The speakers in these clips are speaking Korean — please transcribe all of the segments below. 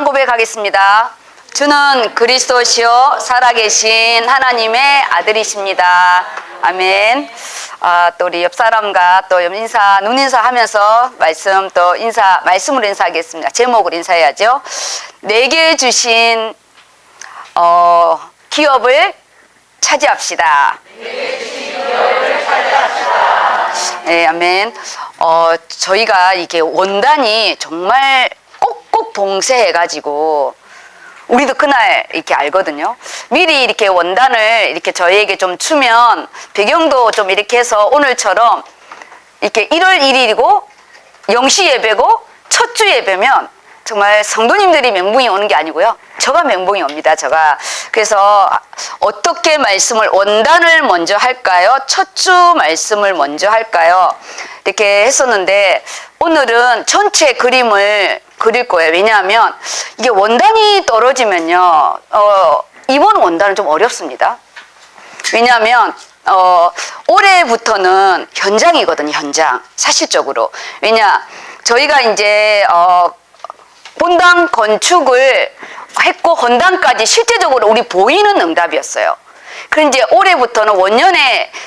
고백하겠습니다. 주는 그리스도시요 살아계신 하나님의 아들이십니다. 아멘. 또 우리 옆 사람과 또 눈인사 하면서 말씀으로 인사하겠습니다. 제목으로 인사해야죠. 내게 주신 기업을 차지합시다. 네, 아멘. 저희가 이게 원단이 정말 꼭꼭 봉쇄해가지고 우리도 그날 이렇게 알거든요. 미리 이렇게 원단을 이렇게 저희에게 좀 주면 배경도 좀 이렇게 해서 오늘처럼 이렇게 1월 1일이고 0시 예배고 첫 주 예배면 정말 성도님들이 멘붕이 오는 게 아니고요. 저가 멘붕이 옵니다. 그래서 어떻게 원단을 먼저 할까요? 첫 주 말씀을 먼저 할까요? 이렇게 했었는데 오늘은 전체 그림을 그릴 거예요. 왜냐하면 이게 원단이 떨어지면요. 이번 원단은 좀 어렵습니다. 왜냐하면 올해부터는 현장이거든요. 현장. 사실적으로. 저희가 이제 본당 건축을 했고 헌당까지 실제적으로 우리 보이는 응답이었어요. 그런데 이제 올해부터는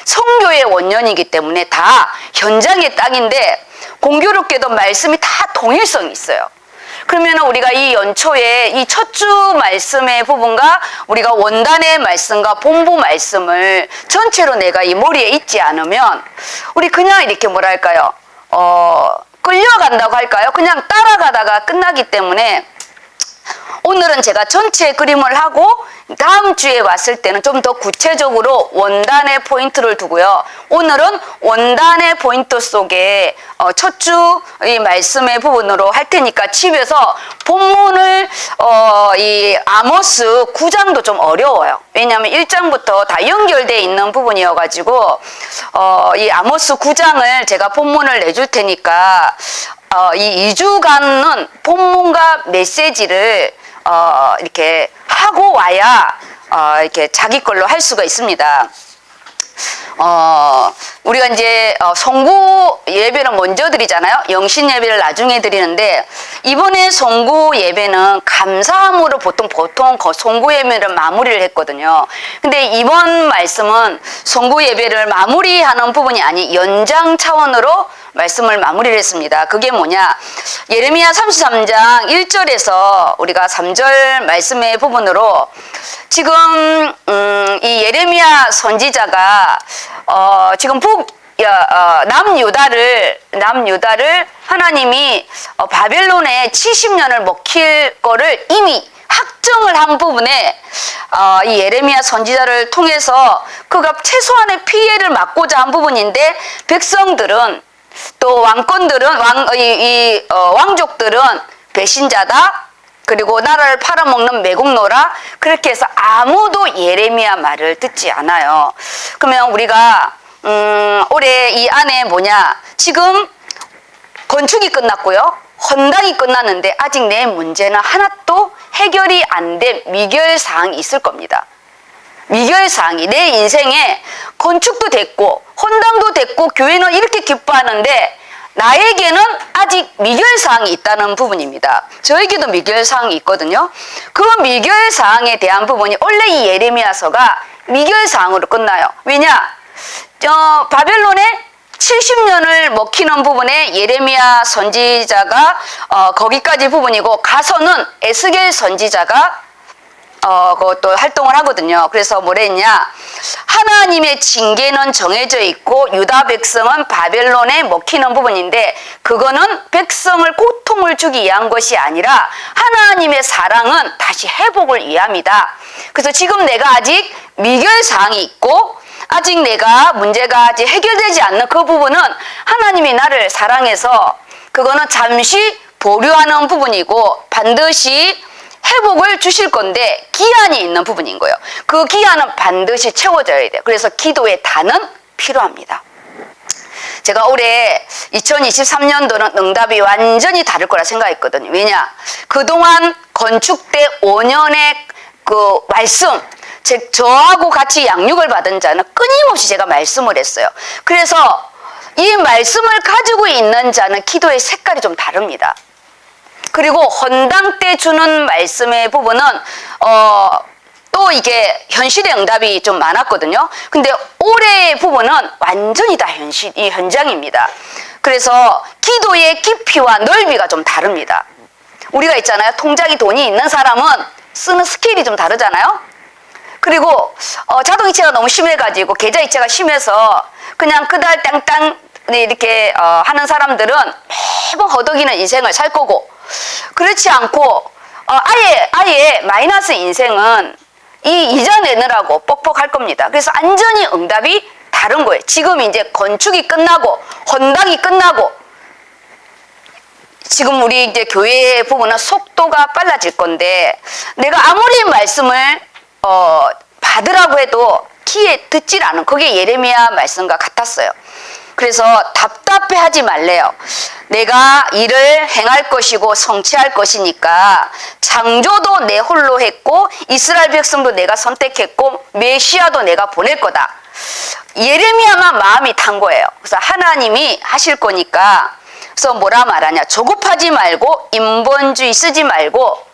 성교의 원년이기 때문에 다 현장의 땅인데 공교롭게도 말씀이 다 동일성이 있어요. 그러면 우리가 이 연초에 이 첫 주 말씀의 부분과 우리가 원단의 말씀과 본부 말씀을 전체로 내가 이 머리에 있지 않으면 우리 그냥 이렇게 끌려간다고 할까요? 그냥 따라가다가 끝나기 때문에 오늘은 제가 전체 그림을 하고 다음 주에 왔을 때는 좀 더 구체적으로 원단의 포인트를 두고요. 오늘은 원단의 포인트 속에 첫 주 이 말씀의 부분으로 할 테니까 집에서 본문을 이 아모스 9장도 좀 어려워요. 왜냐하면 1장부터 다 연결되어 있는 부분이어가지고 이 아모스 9장을 제가 본문을 내줄 테니까 이 2주간은 본문과 메시지를 이렇게 하고 와야 이렇게 자기 걸로 할 수가 있습니다. 우리가 이제 송구 예배를 먼저 드리잖아요. 영신 예배를 나중에 드리는데 이번에 송구 예배는 감사함으로 보통 송구 예배를 마무리를 했거든요. 근데 이번 말씀은 송구 예배를 마무리하는 부분이 아닌 연장 차원으로 말씀을 마무리를 했습니다. 그게 뭐냐? 예레미야 33장 1절에서 우리가 3절 말씀의 부분으로 지금 이 예레미야 선지자가 지금 남유다를 하나님이 바벨론에 70년을 먹힐 거를 이미 확정을 한 부분에 이 예레미야 선지자를 통해서 그가 최소한의 피해를 막고자 한 부분인데 백성들은 또 왕족들은 배신자다. 그리고 나라를 팔아먹는 매국노라. 그렇게 해서 아무도 예레미야 말을 듣지 않아요. 그러면 우리가 올해 이 안에 지금 건축이 끝났고요. 헌당이 끝났는데 아직 내 문제는 하나도 해결이 안 된 미결사항이 있을 겁니다. 미결사항이 내 인생에 건축도 됐고 헌당도 됐고 교회는 이렇게 기뻐하는데 나에게는 아직 미결사항이 있다는 부분입니다. 저에게도 미결사항이 있거든요. 그 미결사항에 대한 부분이 원래 이 예레미야서가 미결사항으로 끝나요. 왜냐? 바벨론에 70년을 먹히는 부분에 예레미야 선지자가 거기까지 부분이고 가서는 에스겔 선지자가 그것도 활동을 하거든요. 그래서 뭐랬냐? 하나님의 징계는 정해져 있고 유다 백성은 바벨론에 먹히는 부분인데 그거는 백성을 고통을 주기 위한 것이 아니라 하나님의 사랑은 다시 회복을 위함이다. 그래서 지금 내가 아직 미결사항이 있고 아직 문제가 아직 해결되지 않는 그 부분은 하나님이 나를 사랑해서 그거는 잠시 보류하는 부분이고 반드시 회복을 주실 건데 기한이 있는 부분인 거예요. 그 기한은 반드시 채워져야 돼요. 그래서 기도의 단은 필요합니다. 제가 올해 2023년도는 응답이 완전히 다를 거라 생각했거든요. 왜냐? 그동안 건축대 5년의 그 말씀, 즉 저하고 같이 양육을 받은 자는 끊임없이 제가 말씀을 했어요. 그래서 이 말씀을 가지고 있는 자는 기도의 색깔이 좀 다릅니다. 그리고 헌당 때 주는 말씀의 부분은 또 이게 현실의 응답이 좀 많았거든요. 근데 올해의 부분은 완전히 다 이 현장입니다. 그래서 기도의 깊이와 넓이가 좀 다릅니다. 우리가 있잖아요. 통장에 돈이 있는 사람은 쓰는 스케일이 좀 다르잖아요. 그리고 자동이체가 너무 심해가지고 계좌이체가 심해서 그냥 그달 땅땅 이렇게 하는 사람들은 매번 허덕이는 인생을 살 거고, 그렇지 않고 아예 마이너스 인생은 이 이자 내느라고 뻑뻑할 겁니다. 그래서 완전히 응답이 다른 거예요. 지금 이제 건축이 끝나고 헌당이 끝나고 지금 우리 이제 교회 부분은 속도가 빨라질 건데, 내가 아무리 말씀을 받으라고 해도 귀에 듣질 않은, 그게 예레미야 말씀과 같았어요. 그래서 답답해하지 말래요. 내가 일을 행할 것이고 성취할 것이니까 창조도 내 홀로 했고 이스라엘 백성도 내가 선택했고 메시아도 내가 보낼 거다. 예레미야만 마음이 탄 거예요. 그래서 하나님이 하실 거니까, 그래서 뭐라 말하냐, 조급하지 말고 인본주의 쓰지 말고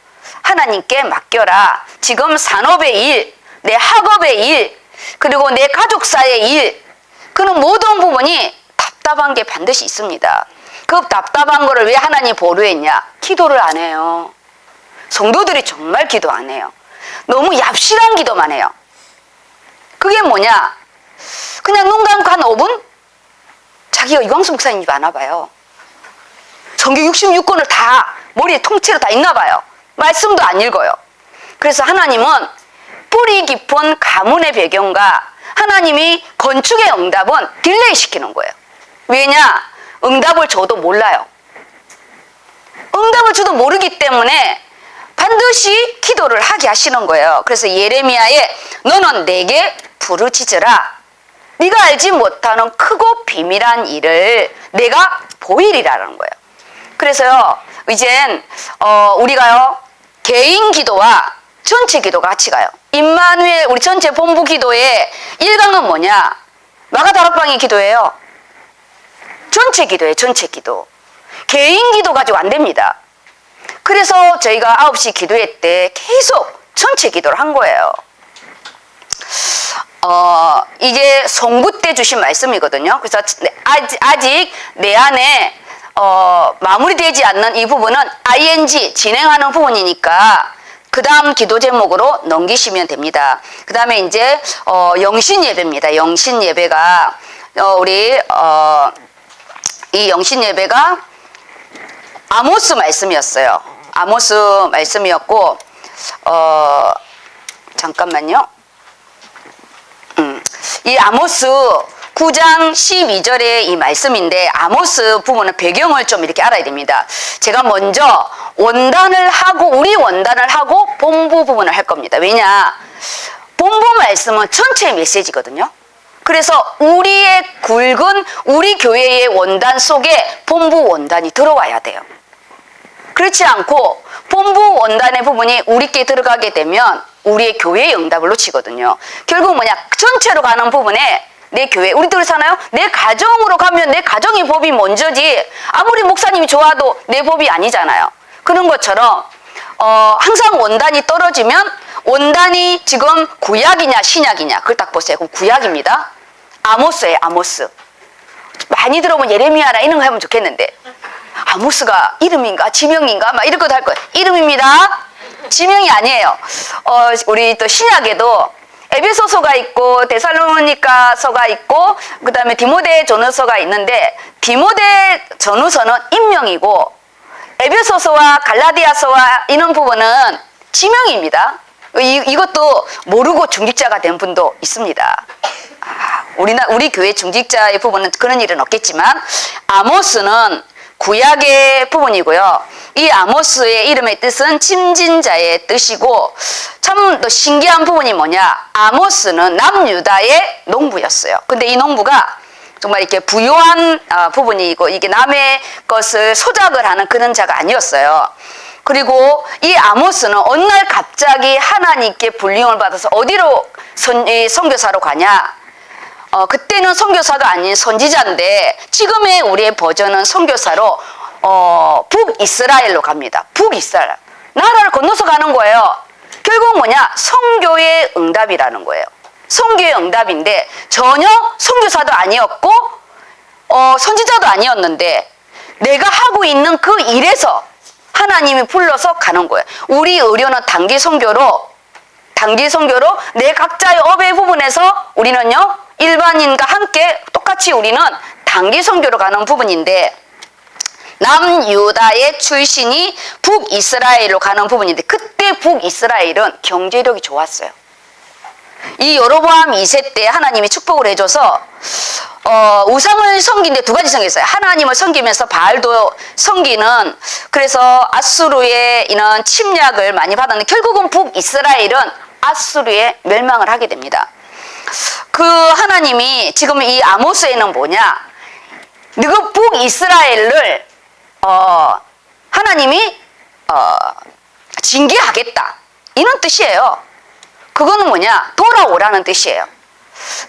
하나님께 맡겨라. 지금 산업의 일, 내 학업의 일, 그리고 내 가족사의 일, 그런 모든 부분이 답답한 게 반드시 있습니다. 그 답답한 거를 왜 하나님이 보류했냐? 기도를 안 해요. 성도들이 정말 기도 안 해요. 너무 얍실한 기도만 해요. 그게 뭐냐? 그냥 눈 감고 한 5분? 자기가 유광수 목사님이 많아 봐요. 성경 66권을 다 머리에 통째로 다 있나 봐요. 말씀도 안 읽어요. 그래서 하나님은 뿌리 깊은 가문의 배경과 하나님이 건축의 응답은 딜레이 시키는 거예요. 왜냐? 응답을 줘도 몰라요. 응답을 줘도 모르기 때문에 반드시 기도를 하게 하시는 거예요. 그래서 예레미야에 너는 내게 부르짖으라. 네가 알지 못하는 크고 비밀한 일을 내가 보이리라는 거예요. 그래서요, 이젠 우리가요 개인 기도와 전체 기도가 같이 가요. 임마누엘 우리 전체 본부 기도의 1강은 뭐냐? 마가다락방의 기도예요. 전체 기도예요. 전체 기도. 개인 기도 가지고 안 됩니다. 그래서 저희가 9시 기도회 때 계속 전체 기도를 한 거예요. 이게 송부 때 주신 말씀이거든요. 그래서 아직 내 안에 마무리되지 않는 이 부분은 ing 진행하는 부분이니까 그 다음 기도 제목으로 넘기시면 됩니다. 그 다음에 이제 영신 예배입니다. 영신 예배가 우리 이 영신 예배가 아모스 말씀이었어요. 아모스 말씀이었고 잠깐만요. 이 아모스 9장 12절의 이 말씀인데, 아모스 부분은 배경을 좀 이렇게 알아야 됩니다. 제가 먼저 원단을 하고 우리 원단을 하고 본부 부분을 할 겁니다. 왜냐? 본부 말씀은 전체의 메시지거든요. 그래서 우리의 굵은 우리 교회의 원단 속에 본부 원단이 들어와야 돼요. 그렇지 않고 본부 원단의 부분이 우리께 들어가게 되면 우리의 교회의 응답을 놓치거든요. 결국 뭐냐? 전체로 가는 부분에 내 교회, 우리도 그렇잖아요. 내 가정으로 가면 내 가정의 법이 먼저지, 아무리 목사님이 좋아도 내 법이 아니잖아요. 그런 것처럼 항상 원단이 떨어지면, 원단이 지금 구약이냐 신약이냐, 그걸 딱 보세요. 그럼 구약입니다. 아모스예요. 아모스. 많이 들어보면 예레미야나 이런 거 하면 좋겠는데, 아모스가 이름인가 지명인가 막 이런 것도 할 거예요. 이름입니다. 지명이 아니에요. 우리 또 신약에도 에베소서가 있고 데살로니가서가 있고 그 다음에 디모데 전후서가 있는데, 디모데 전후서는 인명이고 에베소서와 갈라디아서와 이런 부분은 지명입니다. 이것도 모르고 중직자가 된 분도 있습니다. 우리 교회 중직자의 부분은 그런 일은 없겠지만, 아모스는 구약의 부분이고요. 이 아모스의 이름의 뜻은 침진자의 뜻이고, 참 또 신기한 부분이 뭐냐? 아모스는 남유다의 농부였어요. 근데 이 농부가 정말 이렇게 부유한 부분이고, 이게 남의 것을 소작을 하는 그런 자가 아니었어요. 그리고 이 아모스는 어느 날 갑자기 하나님께 불림을 받아서 어디로 선교사로 가냐? 그때는 선교사가 아닌 선지자인데, 지금의 우리의 버전은 선교사로 북이스라엘로 갑니다. 북이스라엘. 나라를 건너서 가는 거예요. 결국 뭐냐? 선교의 응답이라는 거예요. 선교의 응답인데 전혀 선교사도 아니었고 선지자도 아니었는데 내가 하고 있는 그 일에서 하나님이 불러서 가는 거예요. 우리 의료는 단기 선교로 내 각자의 업의 부분에서 우리는요 일반인과 함께 똑같이 우리는 단기 선교로 가는 부분인데 남유다의 출신이 북이스라엘로 가는 부분인데 그때 북이스라엘은 경제력이 좋았어요. 이 여로보암 2세 때 하나님이 축복을 해줘서 우상을 섬기는데 두 가지 섬겼어요. 하나님을 섬기면서 바알도 섬기는, 그래서 아수르의 이런 침략을 많이 받았는데 결국은 북이스라엘은 아수르에 멸망을 하게 됩니다. 그 하나님이 지금 이 아모스에는 뭐냐? 그 북이스라엘을 하나님이 징계하겠다 이런 뜻이에요. 그거는 뭐냐? 돌아오라는 뜻이에요.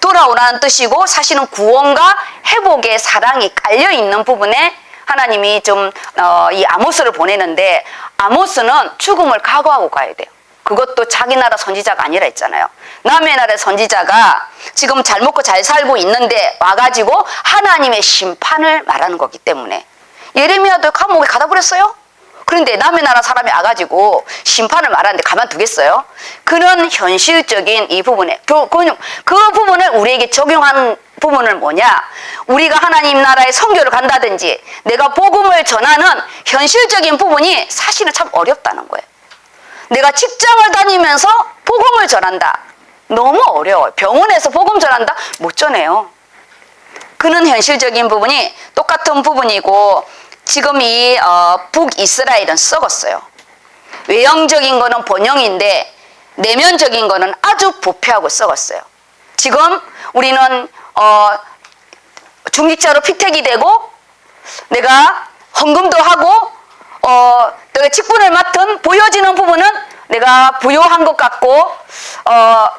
돌아오라는 뜻이고 사실은 구원과 회복의 사랑이 깔려있는 부분에 하나님이 좀 이 아모스를 보내는데 아모스는 죽음을 각오하고 가야 돼요. 그것도 자기 나라 선지자가 아니라 했잖아요. 남의 나라의 선지자가 지금 잘 먹고 잘 살고 있는데 와가지고 하나님의 심판을 말하는 거기 때문에 예레미야도 감옥에 가다 버렸어요. 그런데 남의 나라 사람이 와가지고 심판을 말하는데 가만두겠어요? 그런 현실적인 이 부분에 그 부분을 우리에게 적용한 부분은 뭐냐? 우리가 하나님 나라의 선교를 간다든지 내가 복음을 전하는 현실적인 부분이 사실은 참 어렵다는 거예요. 내가 직장을 다니면서 복음을 전한다. 너무 어려워요. 병원에서 복음 전한다? 못 전해요. 그런 현실적인 부분이 똑같은 부분이고 지금 이 북이스라엘은 썩었어요. 외형적인 거는 본영인데 내면적인 거는 아주 부패하고 썩었어요. 지금 우리는 중직자로 피택이 되고 내가 헌금도 하고 내가 직분을 맡은 보여지는 부분은 내가 부요한 것 같고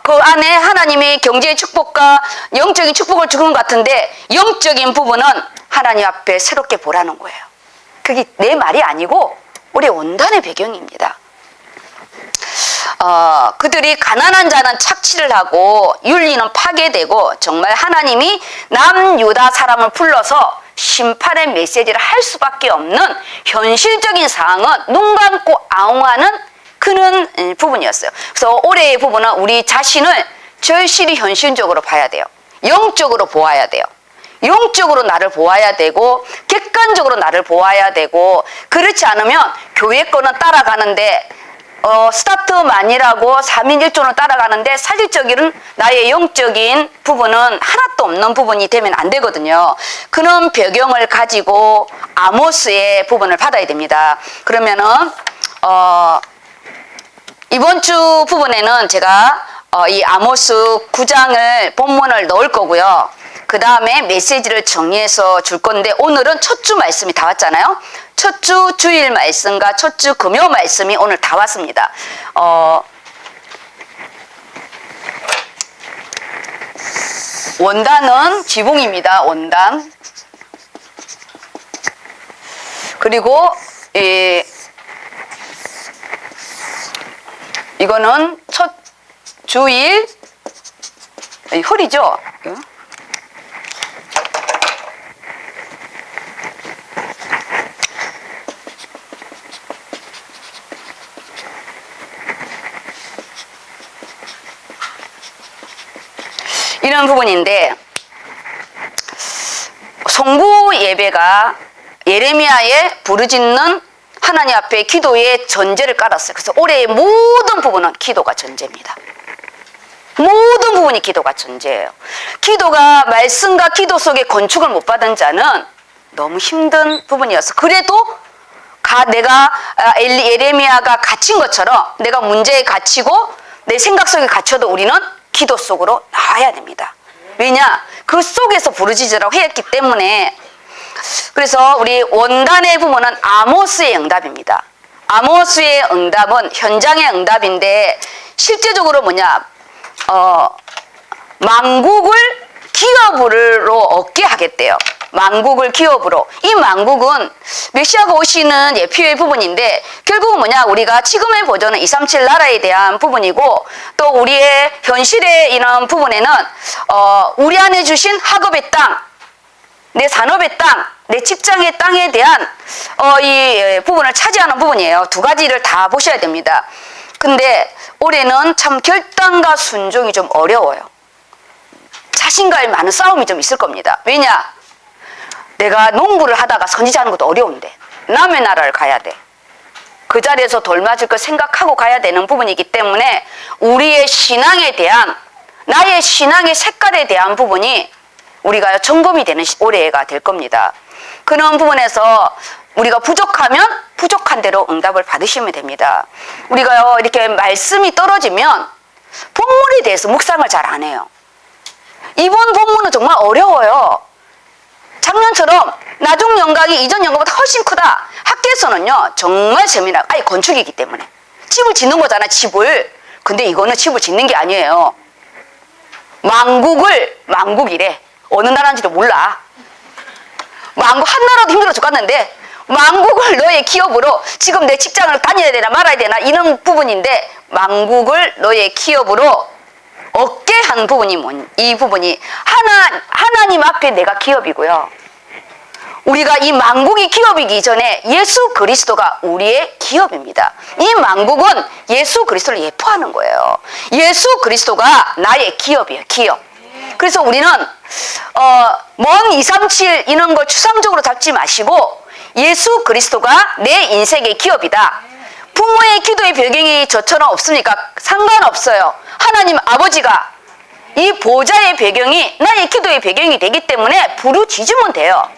그 안에 하나님의 경제의 축복과 영적인 축복을 주는 것 같은데 영적인 부분은 하나님 앞에 새롭게 보라는 거예요. 그게 내 말이 아니고 우리 원단의 배경입니다. 그들이 가난한 자는 착취를 하고 윤리는 파괴되고 정말 하나님이 남유다 사람을 불러서 심판의 메시지를 할 수밖에 없는 현실적인 상황은 눈 감고 아웅하는 그런 부분이었어요. 그래서 올해의 부분은 우리 자신을 절실히 현실적으로 봐야 돼요. 영적으로 보아야 돼요. 영적으로 나를 보아야 되고 객관적으로 나를 보아야 되고 그렇지 않으면 교회 거는 따라가는데 스타트만이라고 3인 1조를 따라가는데 사실적인 나의 영적인 부분은 하나도 없는 부분이 되면 안 되거든요. 그런 배경을 가지고 아모스의 부분을 받아야 됩니다. 그러면은 이번 주 부분에는 제가 이 아모스 9장을 본문을 넣을 거고요. 그 다음에 메시지를 정리해서 줄 건데 오늘은 첫 주 말씀이 다 왔잖아요. 첫 주 주일 말씀과 첫 주 금요 말씀이 오늘 다 왔습니다. 원단은 지붕입니다. 원단. 그리고 이거는 첫 주일 홀이죠. 이런 부분인데 송구 예배가 예레미야의 부르짖는 하나님 앞에 기도의 전제를 깔았어요. 그래서 올해의 모든 부분은 기도가 전제입니다. 모든 부분이 기도가 전제예요. 기도가 말씀과 기도 속에 건축을 못 받은 자는 너무 힘든 부분이어서 그래도 내가 예레미야가 갇힌 것처럼 내가 문제에 갇히고 내 생각 속에 갇혀도 우리는 기도 속으로 나와야 됩니다. 왜냐? 그 속에서 부르짖으라고 했기 때문에. 그래서 우리 원단의 부분은 아모스의 응답입니다. 아모스의 응답은 현장의 응답인데 실제적으로 뭐냐? 만국을 기업으로 얻게 하겠대요. 만국을 기업으로. 이 만국은 메시아가 오시는 예표의 부분인데 결국은 뭐냐, 우리가 지금의 보존은 237 나라에 대한 부분이고 또 우리의 현실의 이런 부분에는 우리 안에 주신 학업의 땅, 내 산업의 땅, 내 직장의 땅에 대한 이 부분을 차지하는 부분이에요. 두 가지를 다 보셔야 됩니다. 근데 올해는 참 결단과 순종이 좀 어려워요. 자신과의 많은 싸움이 좀 있을 겁니다. 왜냐? 내가 농부를 하다가 선지자하는 것도 어려운데 남의 나라를 가야 돼. 그 자리에서 돌맞을 걸 생각하고 가야 되는 부분이기 때문에 우리의 신앙에 대한, 나의 신앙의 색깔에 대한 부분이 우리가 점검이 되는 올해가 될 겁니다. 그런 부분에서 우리가 부족하면 부족한 대로 응답을 받으시면 됩니다. 우리가요, 이렇게 말씀이 떨어지면 본문에 대해서 묵상을 잘 안 해요. 이번 본문은 정말 어려워요. 작년처럼 나중 연강이 이전 연강보다 훨씬 크다. 학교에서는요, 정말 재미나고, 아니, 건축이기 때문에. 집을 짓는 거잖아, 집을. 근데 이거는 집을 짓는 게 아니에요. 만국이래. 어느 나라인지도 몰라. 만국, 한 나라도 힘들어 죽겠는데, 만국을 너의 기업으로, 지금 내 직장을 다녀야 되나 말아야 되나, 이런 부분인데, 만국을 너의 기업으로 얻게 한 부분이 이 부분이 하나님 앞에 내가 기업이고요. 우리가 이 만국이 기업이기 전에 예수 그리스도가 우리의 기업입니다. 이 만국은 예수 그리스도를 예포하는 거예요. 예수 그리스도가 나의 기업이에요. 기업. 그래서 우리는 먼 237 이런 걸 추상적으로 잡지 마시고 예수 그리스도가 내 인생의 기업이다. 부모의 기도의 배경이 저처럼 없습니까? 상관없어요. 하나님 아버지가 이 보좌의 배경이 나의 기도의 배경이 되기 때문에 부르짖으면 돼요.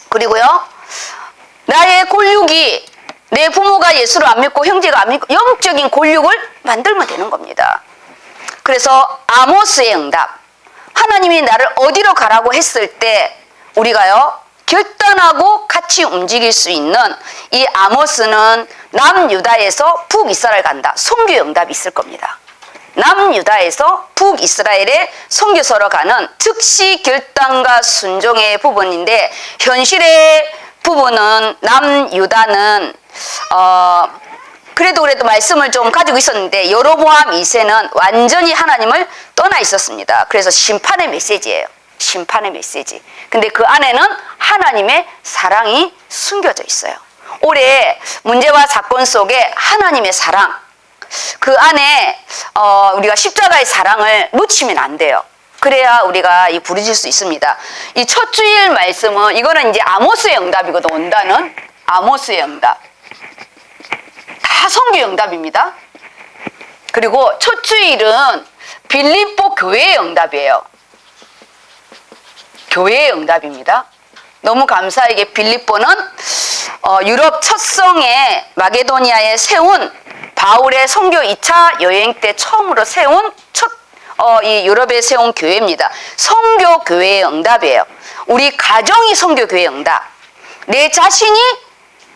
그리고요, 나의 골육이, 내 부모가 예수를 안 믿고 형제가 안 믿고 영적인 골육을 만들면 되는 겁니다. 그래서 아모스의 응답, 하나님이 나를 어디로 가라고 했을 때 우리가요, 결단하고 같이 움직일 수 있는 이 아모스는 남유다에서 북이스라엘 간다. 선교의 응답이 있을 겁니다. 남유다에서 북이스라엘에 선교서로 가는 즉시 결단과 순종의 부분인데, 현실의 부분은 남유다는 그래도 말씀을 좀 가지고 있었는데 여로보암 2세는 완전히 하나님을 떠나 있었습니다. 그래서 심판의 메시지예요. 심판의 메시지. 근데 그 안에는 하나님의 사랑이 숨겨져 있어요. 올해 문제와 사건 속에 하나님의 사랑, 그 안에 우리가 십자가의 사랑을 놓치면 안 돼요. 그래야 우리가 부르짖을 수 있습니다. 이 첫 주일 말씀은, 이거는 이제 아모스의 응답이거든. 원단은 아모스의 응답, 다 선교의 응답입니다. 그리고 첫 주일은 빌립보 교회의 응답이에요. 교회의 응답입니다. 너무 감사하게 빌립보는 유럽 첫 성에 마게도니아에 세운 바울의 선교 2차 여행 때 처음으로 세운 이 유럽에 세운 교회입니다. 선교 교회의 응답이에요. 우리 가정이 선교 교회의 응답. 내 자신이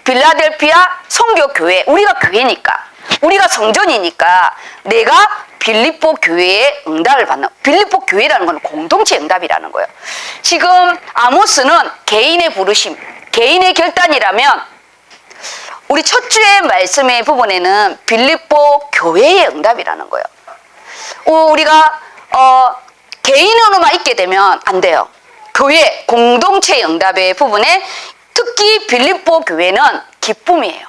빌라델피아 선교 교회, 우리가 교회니까, 우리가 성전이니까 내가 빌립보 교회의 응답을 받는, 빌립보 교회라는 건 공동체 응답이라는 거예요. 지금 아모스는 개인의 부르심, 개인의 결단이라면 우리 첫 주의 말씀의 부분에는 빌립보 교회의 응답이라는 거예요. 우리가 개인으로만 있게 되면 안 돼요. 교회, 공동체의 응답의 부분에 특히 빌립보 교회는 기쁨이에요.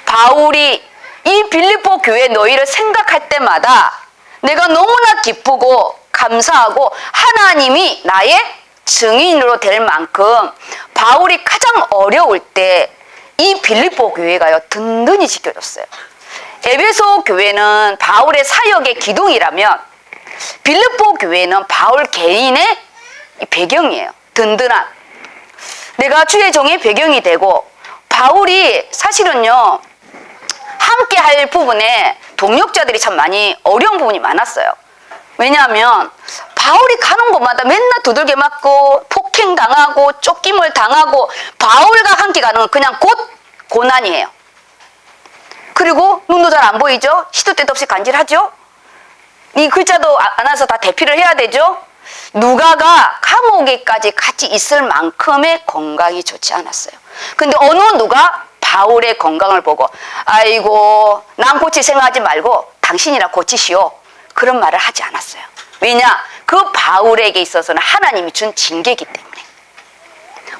바울이 이 빌립보 교회 너희를 생각할 때마다 내가 너무나 기쁘고 감사하고 하나님이 나의 증인으로 될 만큼 바울이 가장 어려울 때 이 빌립보 교회가요, 든든히 지켜줬어요. 에베소 교회는 바울의 사역의 기둥이라면 빌립보 교회는 바울 개인의 배경이에요. 든든한, 내가 주의 종의 배경이 되고, 바울이 사실은요 함께 할 부분에 동역자들이 참 많이 어려운 부분이 많았어요. 왜냐하면 바울이 가는 곳마다 맨날 두들겨 맞고 폭행당하고 쫓김을 당하고, 바울과 함께 가는 건 그냥 곧 고난이에요. 그리고 눈도 잘 안 보이죠? 시도 때도 없이 간질하죠? 이 글자도 안 와서 다 대피를 해야 되죠? 누가가 감옥에까지 같이 있을 만큼의 건강이 좋지 않았어요. 근데 어느 누가 바울의 건강을 보고 아이고 남 고칠 생각하지 말고 당신이나 고치시오. 그런 말을 하지 않았어요. 왜냐? 그 바울에게 있어서는 하나님이 준 징계이기 때문에.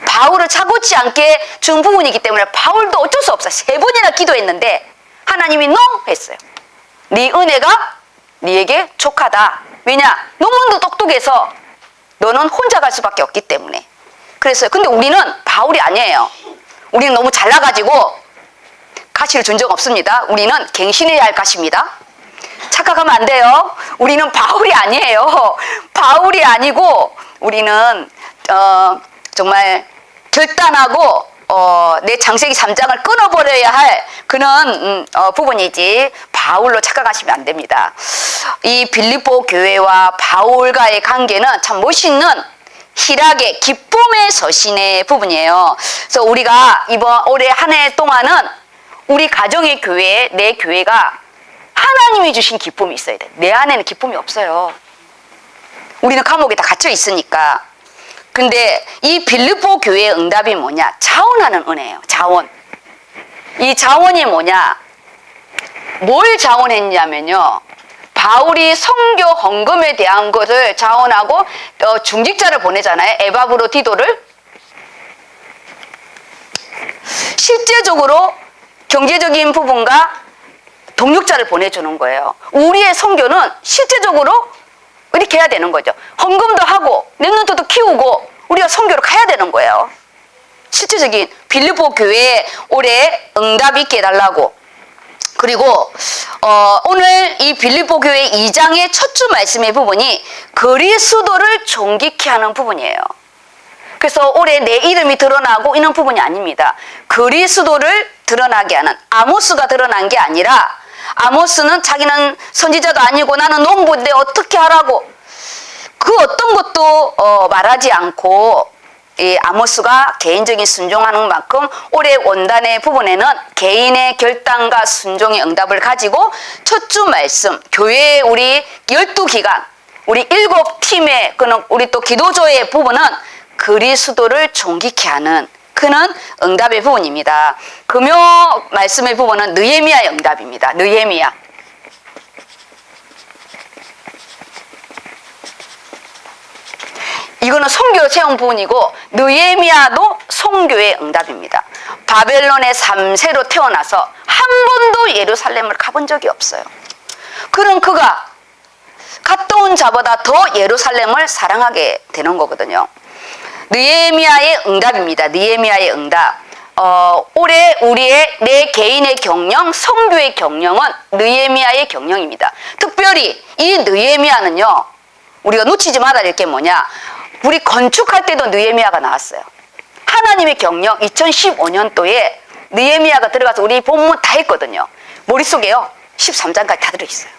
바울을 차고치 않게 준 부분이기 때문에 바울도 어쩔 수 없어요. 3번이나 기도했는데 하나님이 NO 했어요. 네 은혜가 네에게 족하다. 왜냐? 너무도 똑똑해서 너는 혼자 갈 수밖에 없기 때문에. 그랬어요. 근데 우리는 바울이 아니에요. 우리는 너무 잘나가지고 가시를 준 적 없습니다. 우리는 갱신해야 할 가시입니다. 착각하면 안 돼요. 우리는 바울이 아니에요. 바울이 아니고 우리는 정말 결단하고 내 창세기 3장을 끊어버려야 할 그런 부분이지 바울로 착각하시면 안 됩니다. 이 빌립보 교회와 바울과의 관계는 참 멋있는 희락의 기쁨의 서신의 부분이에요. 그래서 우리가 이번 올해 한 해 동안은 우리 가정의 교회, 내 교회가 하나님이 주신 기쁨이 있어야 돼. 내 안에는 기쁨이 없어요. 우리는 감옥에 다 갇혀 있으니까. 근데 이 빌립보 교회의 응답이 뭐냐? 자원하는 은혜예요. 자원. 이 자원이 뭐냐? 뭘 자원했냐면요. 바울이 선교 헌금에 대한 것을 자원하고 중직자를 보내잖아요. 에바브로디도를. 실제적으로 경제적인 부분과 동력자를 보내주는 거예요. 우리의 선교는 실제적으로 이렇게 해야 되는 거죠. 헌금도 하고 랩런트도 키우고 우리가 선교로 가야 되는 거예요. 실제적인 빌립보 교회에 올해 응답 있게 해달라고. 그리고 오늘 이 빌립보 교회 2장의 첫 주 말씀의 부분이 그리스도를 존귀케 하는 부분이에요. 그래서 올해 내 이름이 드러나고 이런 부분이 아닙니다. 그리스도를 드러나게 하는, 아모스가 드러난 게 아니라, 아모스는 자기는 선지자도 아니고 나는 농부인데 어떻게 하라고 그 어떤 것도 말하지 않고, 이 아모스가 개인적인 순종하는 만큼 올해 원단의 부분에는 개인의 결단과 순종의 응답을 가지고 첫 주 말씀, 교회의 우리 12기간, 우리 7팀의 그는 우리 또 기도조의 부분은 그리스도를 존귀케 하는 그는 응답의 부분입니다. 금요 말씀의 부분은 느헤미야의 응답입니다. 느헤미야. 이거는 선교로 채운 부분이고 느헤미야도 선교의 응답입니다. 바벨론의 3세로 태어나서 한 번도 예루살렘을 가본 적이 없어요. 그런 그가 갔다 온 자보다 더 예루살렘을 사랑하게 되는 거거든요. 느헤미야의 응답입니다. 느헤미야의 응답. 올해 우리의 내 개인의 경영, 선교의 경영은 느헤미야의 경영입니다. 특별히 이 느헤미야는요, 우리가 놓치지 말아야 될 게 뭐냐? 우리 건축할 때도 느헤미야가 나왔어요. 하나님의 경영 2015년도에 느헤미야가 들어가서 우리 본문 다 했거든요. 머릿속에요 13장까지 다 들어있어요.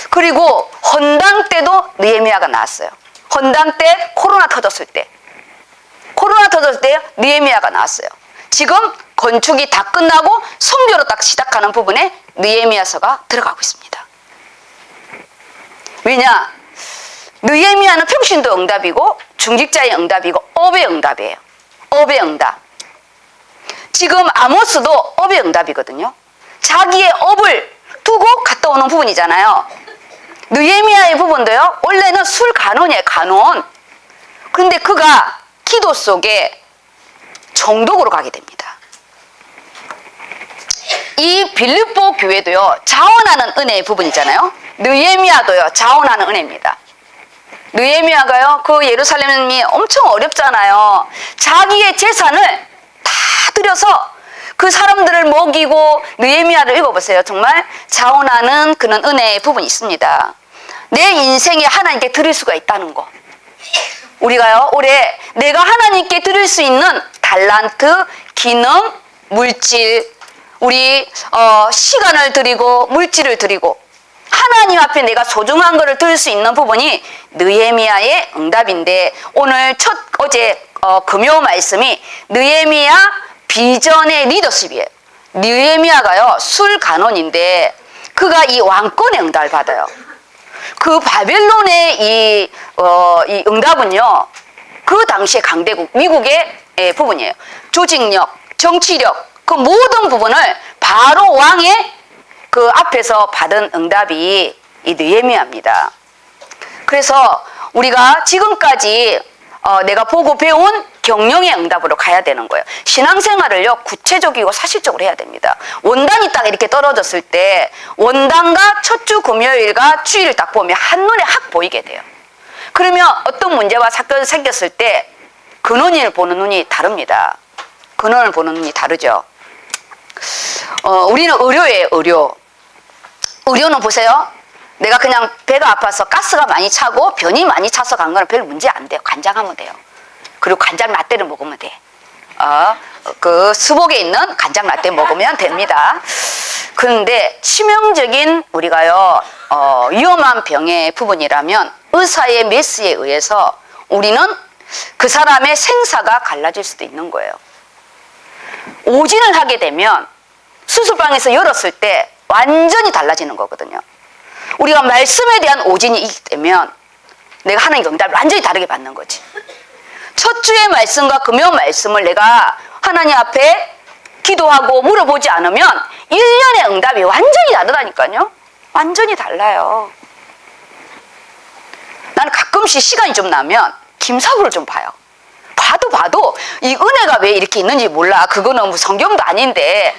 그리고 헌당 때도 느헤미야가 나왔어요. 헌당 때 코로나 터졌을 때 느헤미야가 나왔어요. 지금 건축이 다 끝나고 선교로 딱 시작하는 부분에 느헤미야서가 들어가고 있습니다. 왜냐? 느헤미야는 평신도 응답이고 중직자의 응답이고 업의 응답이에요. 업의 응답. 지금 아모스도 업의 응답이거든요. 자기의 업을 두고 갔다 오는 부분이잖아요. 느헤미야의 부분도요, 원래는 술 간원이에요. 간원. 그런데 그가 기도 속에 정독으로 가게 됩니다. 이 빌립보 교회도요, 자원하는 은혜의 부분이잖아요. 느헤미야도요, 자원하는 은혜입니다. 느헤미야가요, 그 예루살렘이 엄청 어렵잖아요. 자기의 재산을 다 들여서 그 사람들을 먹이고, 느헤미야를 읽어보세요. 정말 자원하는 그런 은혜의 부분이 있습니다. 내 인생에 하나님께 드릴 수가 있다는 거. 우리가요, 올해 내가 하나님께 드릴 수 있는 달란트, 기능, 물질, 우리 시간을 드리고 물질을 드리고 하나님 앞에 내가 소중한 것을 드릴 수 있는 부분이 느헤미야의 응답인데, 오늘 어제 금요 말씀이 느헤미야 비전의 리더십이에요. 느헤미야가요, 술 간원인데 그가 이 왕권의 응답을 받아요. 그 바벨론의 이 응답은요, 그 당시에 강대국, 미국의 부분이에요. 조직력, 정치력, 그 모든 부분을 바로 왕의 그 앞에서 받은 응답이 이 느헤미야입니다. 그래서 우리가 지금까지 내가 보고 배운 경영의 응답으로 가야 되는 거예요. 신앙생활을요, 구체적이고 사실적으로 해야 됩니다. 원단이 딱 이렇게 떨어졌을 때 원단과 첫 주 금요일과 주일을 딱 보면 한눈에 확 보이게 돼요. 그러면 어떤 문제와 사건이 생겼을 때 근원을 보는 눈이 다릅니다. 근원을 보는 눈이 다르죠. 우리는 의료예요, 의료. 의료는 보세요. 내가 그냥 배가 아파서 가스가 많이 차고 변이 많이 차서 간 거는 별 문제 안 돼요. 간장하면 돼요. 그리고 간장 라떼를 먹으면 돼. 그 수복에 있는 간장 라떼 먹으면 됩니다. 그런데 치명적인 우리가요, 위험한 병의 부분이라면 의사의 메스에 의해서 우리는 그 사람의 생사가 갈라질 수도 있는 거예요. 오진을 하게 되면 수술방에서 열었을 때 완전히 달라지는 거거든요. 우리가 말씀에 대한 오진이 있기 때문에 내가 하는 응답을 완전히 다르게 받는 거지. 첫 주의 말씀과 금요 말씀을 내가 하나님 앞에 기도하고 물어보지 않으면 1년의 응답이 완전히 다르다니까요. 완전히 달라요. 나는 가끔씩 시간이 좀 나면 김사부를 좀 봐요. 봐도 이 은혜가 왜 이렇게 있는지 몰라. 그거는 뭐 성경도 아닌데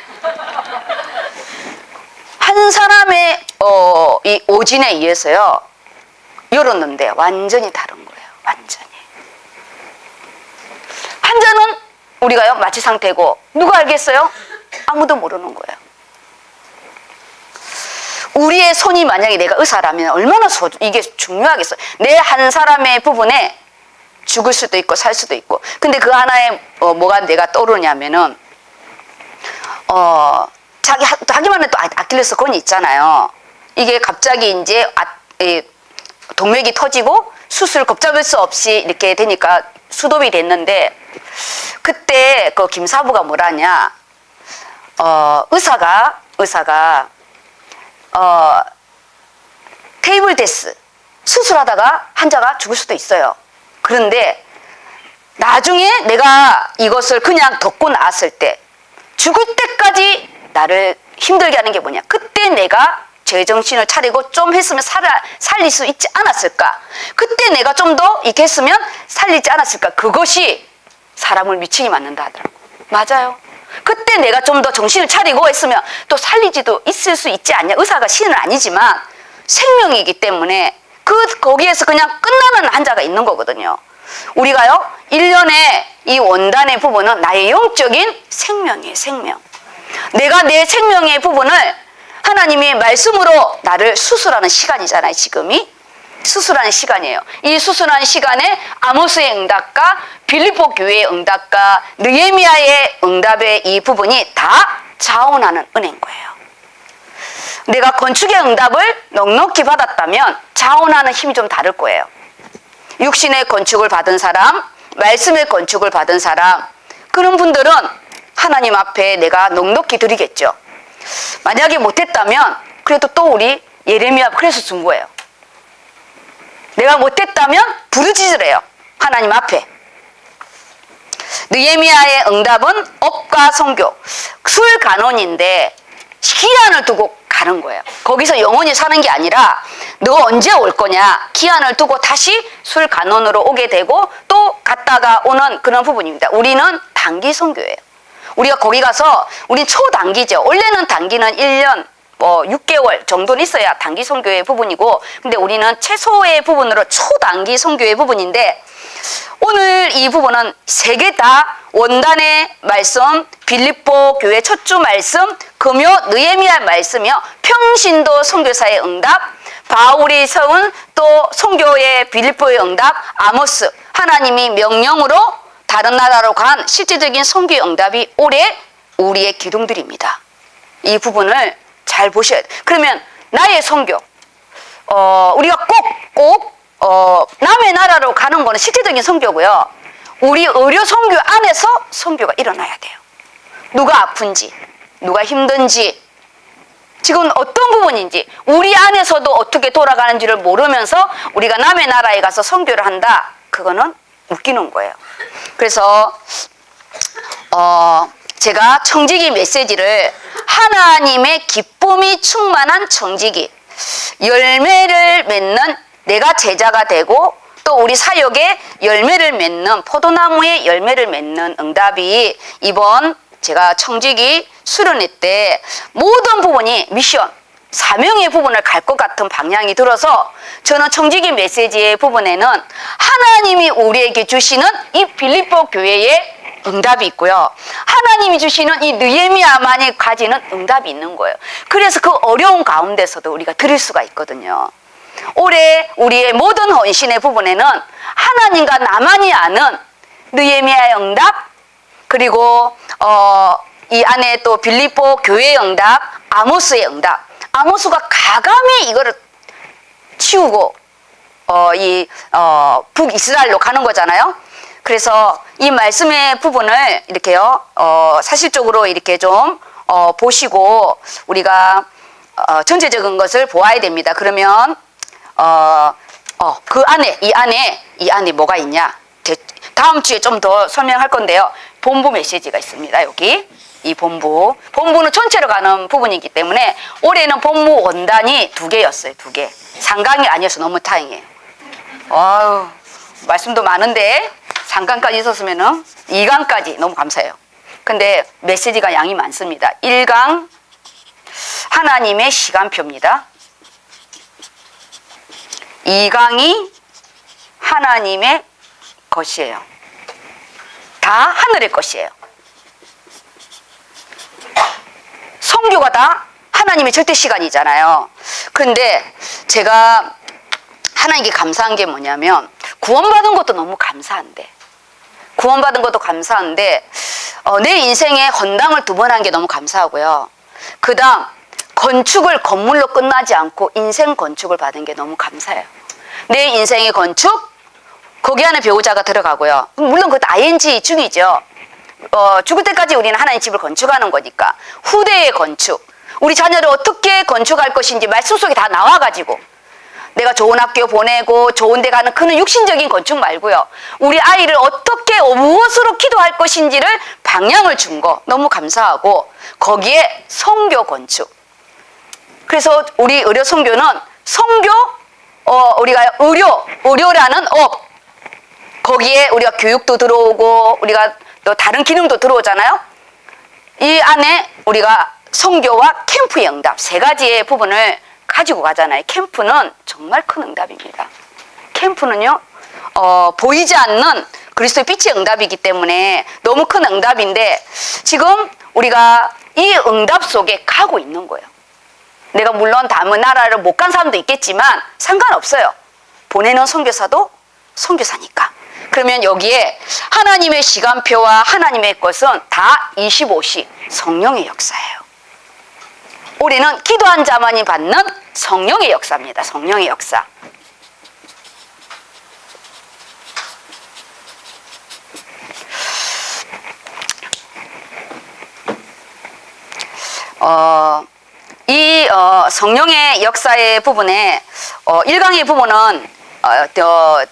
한 사람의 이 오진에 의해서요 열었는데 완전히 다른 거예요. 완전히. 환자는 우리가요 마취 상태고 누가 알겠어요? 아무도 모르는 거예요. 우리의 손이 만약에 내가 의사라면 얼마나 이게 중요하겠어요. 내 한 사람의 부분에 죽을 수도 있고 살 수도 있고. 근데 그 하나에 뭐가 내가 떠오르냐면은 자기만의 또 아킬레스건이 있잖아요. 이게 갑자기 이제 동맥이 터지고 수술 걷잡을 수 없이 이렇게 되니까 수도비 됐는데 그때 그 김사부가 뭐라냐? 의사가 테이블 데스 수술하다가 환자가 죽을 수도 있어요. 그런데 나중에 내가 이것을 그냥 덮고 나왔을 때 죽을 때까지 나를 힘들게 하는 게 뭐냐? 그때 내가 제정신을 차리고 좀 했으면 살릴 수 있지 않았을까? 그때 내가 좀 더 이렇게 했으면 살리지 않았을까? 그것이 사람을 미치게 만든다 하더라고. 맞아요. 그때 내가 좀 더 정신을 차리고 했으면 또 살리지도 있을 수 있지 않냐? 의사가 신은 아니지만 생명이기 때문에 거기에서 그냥 끝나는 환자가 있는 거거든요. 우리가요 1년에 이 원단의 부분은 나의 영적인 생명이에요. 생명. 내가 내 생명의 부분을 하나님의 말씀으로 나를 수술하는 시간이잖아요. 지금이 수술하는 시간이에요. 이 수술하는 시간에 아모스의 응답과 빌립보 교회의 응답과 느헤미야의 응답의 이 부분이 다 자원하는 은혜인 거예요. 내가 건축의 응답을 넉넉히 받았다면 자원하는 힘이 좀 다를 거예요. 육신의 건축을 받은 사람, 말씀의 건축을 받은 사람, 그런 분들은 하나님 앞에 내가 넉넉히 드리겠죠. 만약에 못했다면 그래도 또 우리 예레미야 그래서 준 거예요. 내가 못했다면 부르짖으래요. 하나님 앞에. 느헤미야의 응답은 업과 선교, 술 간원인데 기한을 두고 가는 거예요. 거기서 영원히 사는 게 아니라 너 언제 올 거냐 기한을 두고 다시 술 간원으로 오게 되고 또 갔다가 오는 그런 부분입니다. 우리는 단기 선교예요. 우리가 거기 가서 우린 초단기죠. 원래는 단기는 1년 6개월 정도는 있어야 단기 선교의 부분이고, 근데 우리는 최소의 부분으로 초단기 선교의 부분인데, 오늘 이 부분은 세 개 다 원단의 말씀, 빌립보 교회 첫 주 말씀, 금요 느헤미야 말씀이요, 평신도 선교사의 응답, 바울이 세운 또 선교의 빌립보의 응답, 아모스, 하나님이 명령으로 다른 나라로 간 실제적인 선교의 응답이 올해 우리의 기둥들입니다. 이 부분을 잘 보셔야 돼요. 그러면 나의 선교, 우리가 꼭 남의 나라로 가는 거는 실제적인 선교고요. 우리 의료 선교 안에서 선교가 일어나야 돼요. 누가 아픈지, 누가 힘든지, 지금 어떤 부분인지 우리 안에서도 어떻게 돌아가는지를 모르면서 우리가 남의 나라에 가서 선교를 한다. 그거는 웃기는 거예요. 그래서 제가 청지기 메시지를 하나님의 기쁨이 충만한 청지기, 열매를 맺는 내가 제자가 되고 또 우리 사역에 열매를 맺는 포도나무의 열매를 맺는 응답이 이번 제가 청지기 수련회 때 모든 부분이 미션, 사명의 부분을 갈 것 같은 방향이 들어서 저는 청지기 메시지의 부분에는 하나님이 우리에게 주시는 이 빌립보 교회의 응답이 있고요. 하나님이 주시는 이 느헤미야만이 가지는 응답이 있는 거예요. 그래서 그 어려운 가운데서도 우리가 드릴 수가 있거든요. 올해 우리의 모든 헌신의 부분에는 하나님과 나만이 아는 느헤미야의 응답, 그리고 이 안에 또 빌립보 교회의 응답, 아모스의 응답. 아모스가 가감히 이거를 치우고 북이스라엘로 가는 거잖아요. 그래서 이 말씀의 부분을 이렇게요, 사실적으로 이렇게 좀 보시고 우리가 전체적인 것을 보아야 됩니다. 그러면 그 안에 이 안에 뭐가 있냐? 다음 주에 좀 더 설명할 건데요. 본부 메시지가 있습니다. 여기 이 본부는 전체로 가는 부분이기 때문에 올해는 본부 원단이 2개였어요. 2개. 3강이 아니어서 너무 다행이에요. 아유, 말씀도 많은데 3강까지 있었으면은 2강까지 너무 감사해요. 근데 메시지가 양이 많습니다. 1강 하나님의 시간표입니다. 2강이 하나님의 것이에요. 다 하늘의 것이에요. 선교가 다 하나님의 절대 시간이잖아요. 그런데 제가 하나님께 감사한 게 뭐냐면 구원받은 것도 너무 감사한데 내 인생에 헌당을 2번 한 게 너무 감사하고요. 그 다음 건축을 건물로 끝나지 않고 인생 건축을 받은 게 너무 감사해요. 내 인생의 건축, 거기 안에 배우자가 들어가고요. 물론 그것도 ing 중이죠. 죽을 때까지 우리는 하나님 집을 건축하는 거니까 후대의 건축, 우리 자녀를 어떻게 건축할 것인지 말씀 속에 다 나와가지고 내가 좋은 학교 보내고 좋은 데 가는 그는 육신적인 건축 말고요. 우리 아이를 어떻게 무엇으로 기도할 것인지를 방향을 준 거 너무 감사하고 거기에 선교 건축. 그래서 우리 의료 선교는 선교, 우리가 의료라는 업, 거기에 우리가 교육도 들어오고 우리가 또 다른 기능도 들어오잖아요. 이 안에 우리가 선교와 캠프의 응답 3가지의 부분을 가지고 가잖아요. 캠프는 정말 큰 응답입니다. 캠프는요, 보이지 않는 그리스도의 빛의 응답이기 때문에 너무 큰 응답인데 지금 우리가 이 응답 속에 가고 있는 거예요. 내가 물론 다른 나라를 못 간 사람도 있겠지만 상관없어요. 보내는 선교사도 선교사니까. 그러면 여기에 하나님의 시간표와 하나님의 것은 다 25시 성령의 역사예요. 올해는 기도한 자만이 받는 성령의 역사입니다. 성령의 역사. 성령의 역사의 부분에 1강의 부분은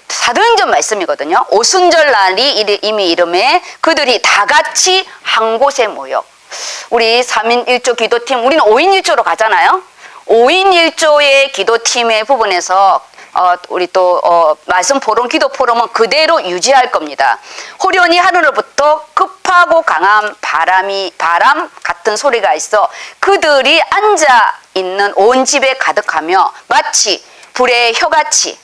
사도행전 말씀이거든요. 오순절 날이 이미 이름에 그들이 다 같이 한 곳에 모여. 우리 3인 1조 기도팀, 우리는 5인 1조로 가잖아요. 5인 1조의 기도팀의 부분에서 우리 또 말씀 포럼, 기도 포럼은 그대로 유지할 겁니다. 호련히 하늘로부터 급하고 강한 바람 같은 소리가 있어 그들이 앉아 있는 온 집에 가득하며 마치 불의 혀같이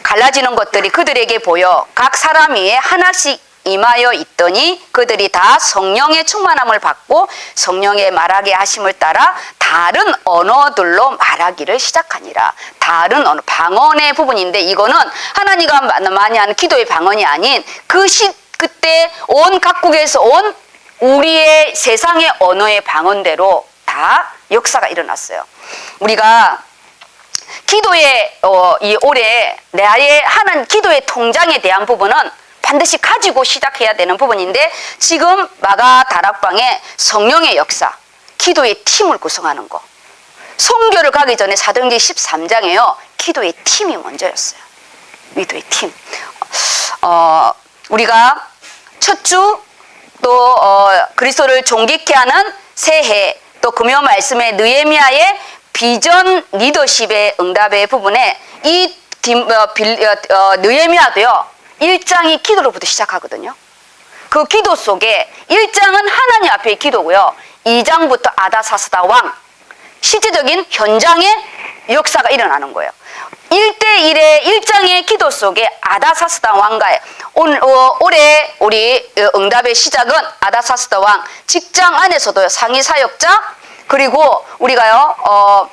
갈라지는 것들이 그들에게 보여 각 사람 위에 하나씩 임하여 있더니 그들이 다 성령의 충만함을 받고 성령의 말하게 하심을 따라 다른 언어들로 말하기를 시작하니라. 다른 언어, 방언의 부분인데 이거는 하나님과 많이 하는 기도의 방언이 아닌 그때 온 각국에서 온 우리의 세상의 언어의 방언대로 다 역사가 일어났어요. 우리가 기도의 이 올해 나의 하는 기도의 통장에 대한 부분은 반드시 가지고 시작해야 되는 부분인데 지금 마가 다락방에 성령의 역사, 기도의 팀을 구성하는 거. 선교를 가기 전에 사도행전 13장에요. 기도의 팀이 먼저였어요. 기도의 팀. 우리가 첫 주 또 그리스도를 존귀케 하는 새해 또 금요 말씀의 느헤미야의 비전 리더십의 응답의 부분에 이 느헤미야도요 1장이 기도로부터 시작하거든요. 그 기도 속에 1장은 하나님 앞의 기도고요. 2장부터 아다사스다 왕 실제적인 현장의 역사가 일어나는 거예요. 1대1의 1장의 기도 속에 아다사스다 왕과의 올해 우리 응답의 시작은 아다사스다 왕 직장 안에서도 상위 사역자 그리고 우리가요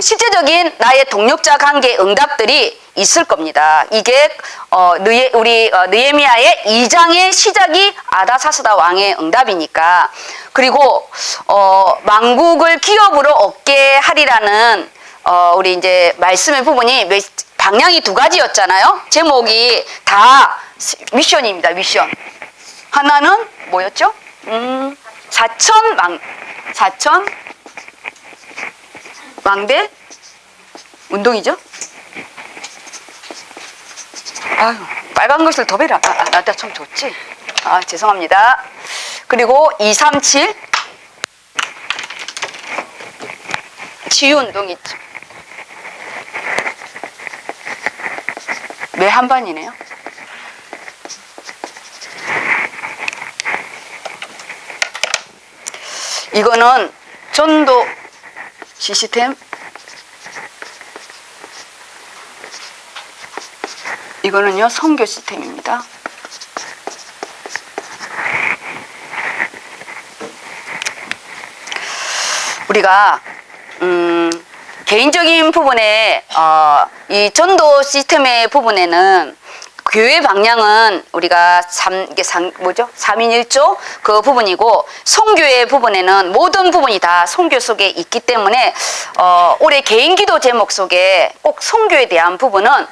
실제적인 나의 동력자 관계 응답들이 있을 겁니다. 이게 우리 느헤미야의 2장의 시작이 아다사스다 왕의 응답이니까 그리고 만국을 기업으로 얻게 하리라는 우리 이제 말씀의 부분이 방향이 두 가지였잖아요. 제목이 다 미션입니다. 미션. 하나는 뭐였죠? 4천 왕대 운동이죠. 아유, 빨간 것을 더 베라. 나한테 참 좋지. 죄송합니다. 그리고 237 치유운동 있죠. 매 한반이네요. 이거는 전도 시스템, 이거는요 선교 시스템입니다. 우리가 개인적인 부분에 이 전도 시스템의 부분에는 교회 방향은 우리가 3인 1조 그 부분이고 선교의 부분에는 모든 부분이 다 선교 속에 있기 때문에 올해 개인 기도 제목 속에 꼭 선교에 대한 부분은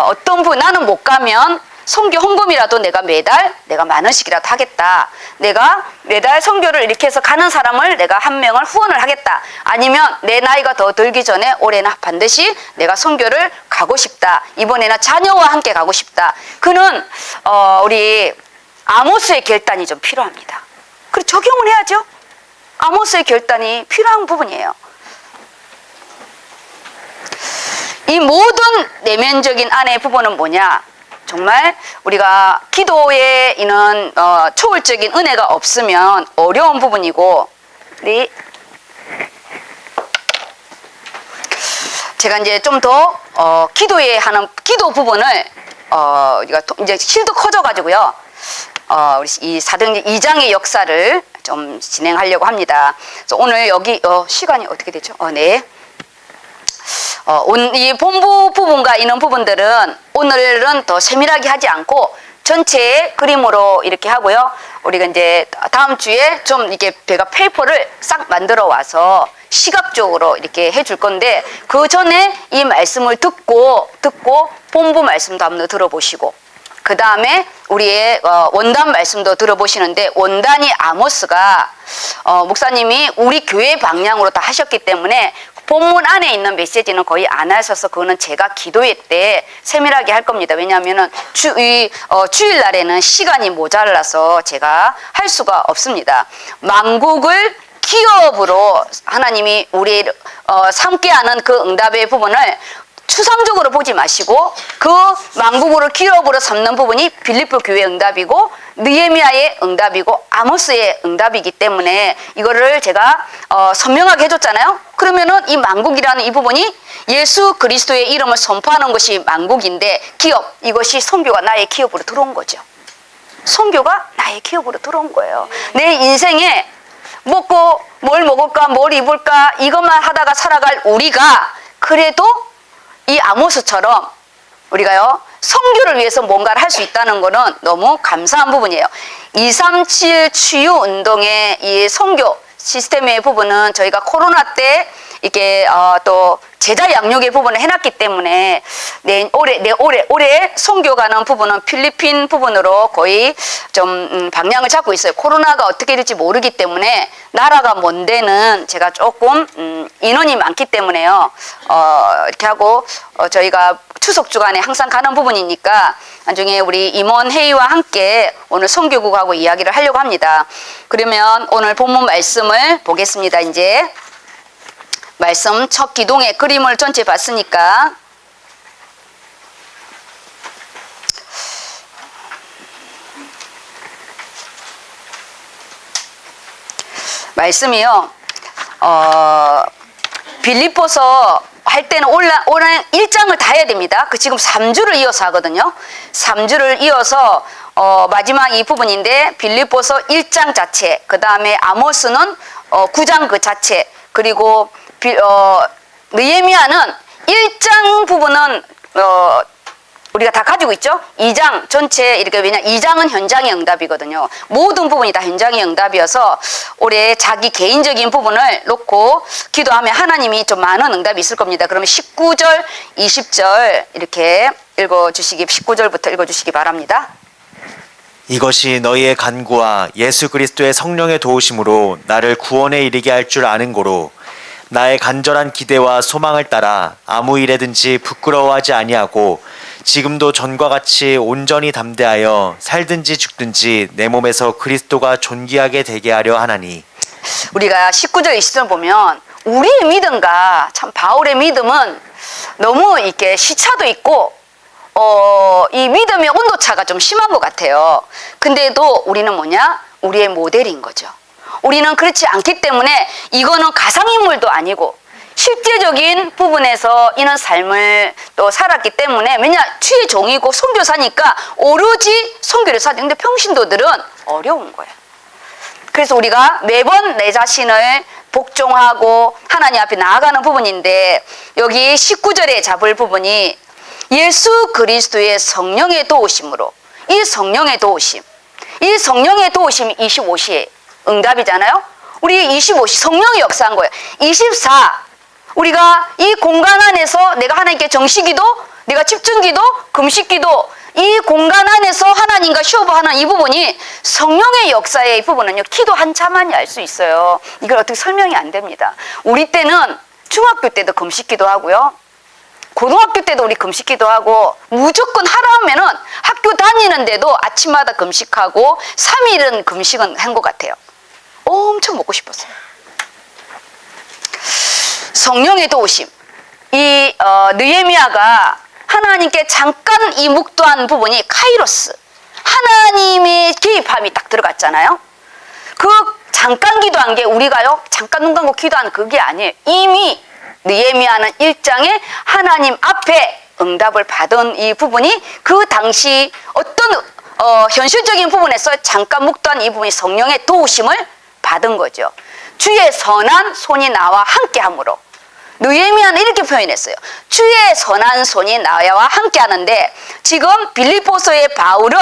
어떤 부분 나는 못 가면 선교 헌금이라도 내가 매달 내가 10,000원씩이라도 하겠다. 내가 매달 선교를 이렇게 해서 가는 사람을 내가 한 명을 후원을 하겠다. 아니면 내 나이가 더 들기 전에 올해는 반드시 내가 선교를 가고 싶다. 이번에는 자녀와 함께 가고 싶다. 그는 우리 아모스의 결단이 좀 필요합니다. 그리고 적용을 해야죠. 아모스의 결단이 필요한 부분이에요. 이 모든 내면적인 안의 부분은 뭐냐? 정말 우리가 기도에 있는 초월적인 은혜가 없으면 어려운 부분이고, 우리 제가 이제 좀 더 기도에 하는 기도 부분을 우리가 이제 실도 커져가지고요. 우리 이 사도행전 2장의 역사를 좀 진행하려고 합니다. 그래서 오늘 여기 시간이 어떻게 되죠? 네. 이 본부 부분과 이런 부분들은 오늘은 더 세밀하게 하지 않고 전체 그림으로 이렇게 하고요. 우리가 이제 다음 주에 좀 이렇게 제가 페이퍼를 싹 만들어 와서 시각적으로 이렇게 해줄 건데 그 전에 이 말씀을 듣고 본부 말씀도 한번 들어보시고 그 다음에 우리의 원단 말씀도 들어보시는데 원단이 아모스가 목사님이 우리 교회 방향으로 다 하셨기 때문에 본문 안에 있는 메시지는 거의 안 하셔서 그거는 제가 기도회 때 세밀하게 할 겁니다. 왜냐하면은 주일날에는 시간이 모자라서 제가 할 수가 없습니다. 만국을 기업으로 하나님이 우리 삼게하는 그 응답의 부분을 추상적으로 보지 마시고 그 만국으로 기업으로 삼는 부분이 빌립보 교회 응답이고 느헤미야의 응답이고 아모스의 응답이기 때문에 이거를 제가 선명하게 해줬잖아요. 그러면은 이 만국이라는 이 부분이 예수 그리스도의 이름을 선포하는 것이 만국인데 기업, 이것이 선교가 나의 기업으로 들어온 거죠. 선교가 나의 기업으로 들어온 거예요. 내 인생에 뭘 먹을까 뭘 입을까 이것만 하다가 살아갈 우리가 그래도 이 아모스처럼 우리가요 선교를 위해서 뭔가를 할 수 있다는 거는 너무 감사한 부분이에요. 237 치유 운동의 이 선교 시스템의 부분은 저희가 코로나 때 이게 또 제자 양육의 부분을 해놨기 때문에 올해 선교 가는 부분은 필리핀 부분으로 거의 좀 방향을 잡고 있어요. 코로나가 어떻게 될지 모르기 때문에 나라가 먼 데는 제가 조금 인원이 많기 때문에요. 이렇게 하고 저희가 추석 주간에 항상 가는 부분이니까 나중에 우리 임원 회의와 함께 오늘 선교국하고 이야기를 하려고 합니다. 그러면 오늘 본문 말씀을 보겠습니다. 이제 말씀 첫 기둥의 그림을 전체 봤으니까 말씀이요. 빌립보서 할 때는 오늘 1장을 다 해야 됩니다. 그 지금 3주를 이어서 하거든요. 3주를 이어서 마지막 이 부분인데 빌립보서 1장 자체, 그 다음에 아모스는 9장 그 자체, 그리고 느헤미야는 1장 부분은 우리가 다 가지고 있죠. 2장 전체 이렇게, 왜냐 2장은 현장의 응답이거든요. 모든 부분이 다 현장의 응답이어서 올해 자기 개인적인 부분을 놓고 기도하면 하나님이 좀 많은 응답이 있을 겁니다. 그러면 19절, 20절 이렇게 읽어주시기, 19절부터 읽어주시기 바랍니다. 이것이 너희의 간구와 예수 그리스도의 성령의 도우심으로 나를 구원에 이르게 할 줄 아는 고로 나의 간절한 기대와 소망을 따라 아무 일에든지 부끄러워하지 아니하고 지금도 전과 같이 온전히 담대하여 살든지 죽든지 내 몸에서 그리스도가 존귀하게 되게 하려 하나니. 우리가 19절 20절 보면 우리의 믿음과 참 바울의 믿음은 너무 이렇게 시차도 있고 이 믿음의 온도차가 좀 심한 것 같아요. 근데도 우리는 뭐냐? 우리의 모델인 거죠. 우리는 그렇지 않기 때문에 이거는 가상인물도 아니고 실제적인 부분에서 이런 삶을 또 살았기 때문에, 왜냐 주의 종이고 선교사니까 오로지 선교를 사죠. 근데 평신도들은 어려운 거예요. 그래서 우리가 매번 내 자신을 복종하고 하나님 앞에 나아가는 부분인데, 여기 19절에 잡을 부분이 예수 그리스도의 성령의 도우심으로, 이 성령의 도우심, 이 성령의 도우심이 25시에 응답이잖아요. 우리 25시 성령이 역사한 거예요. 24 우리가 이 공간 안에서 내가 하나님께 정식기도, 내가 집중기도, 금식기도, 이 공간 안에서 하나님과 쇼부하는 이 부분이 성령의 역사의 이 부분은요, 기도 한차만이 알 수 있어요. 이걸 어떻게 설명이 안 됩니다. 우리 때는 중학교 때도 금식기도 하고요, 고등학교 때도 우리 금식기도 하고, 무조건 하라 하면은 학교 다니는데도 아침마다 금식하고 3일은 금식은 한 것 같아요. 엄청 먹고 싶었어요. 성령의 도우심, 이 느헤미야가 하나님께 잠깐 이 묵도한 부분이 카이로스, 하나님의 개입함이 딱 들어갔잖아요. 그 잠깐 기도한 게 우리가요 잠깐 눈 감고 기도하는 그게 아니에요. 이미 느헤미야는 1장에 하나님 앞에 응답을 받은 이 부분이 그 당시 어떤 현실적인 부분에서 잠깐 묵도한 이 부분이 성령의 도우심을 받은 거죠. 주의 선한 손이 나와 함께함으로. 느헤미야는 이렇게 표현했어요. 주의 선한 손이 나와 함께하는데, 지금 빌립보서의 바울은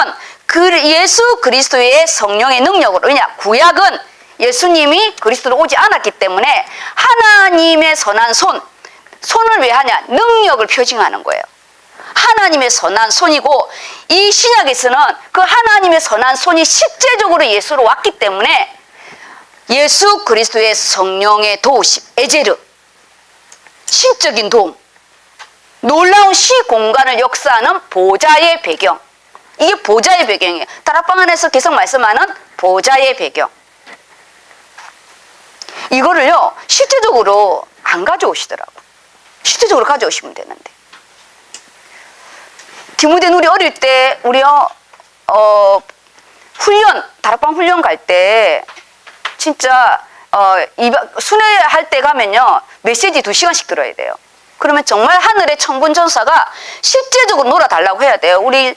그 예수 그리스도의 성령의 능력으로, 왜냐 구약은 예수님이 그리스도로 오지 않았기 때문에 하나님의 선한 손을 왜 하냐? 능력을 표징하는 거예요. 하나님의 선한 손이고, 이 신약에서는 그 하나님의 선한 손이 실제적으로 예수로 왔기 때문에 예수 그리스도의 성령의 도우심, 에제르, 신적인 도움, 놀라운 시 공간을 역사하는 보좌의 배경, 이게 보좌의 배경이에요. 다락방 안에서 계속 말씀하는 보좌의 배경, 이거를요 실제적으로 안 가져오시더라고. 실제적으로 가져오시면 되는데, 디모데는 우리 어릴 때 우리요 훈련, 다락방 훈련 갈 때 진짜 순회할 때 가면요 메시지 2시간씩 들어야 돼요. 그러면 정말 하늘의 천군천사가 실제적으로 놀아달라고 해야 돼요. 우리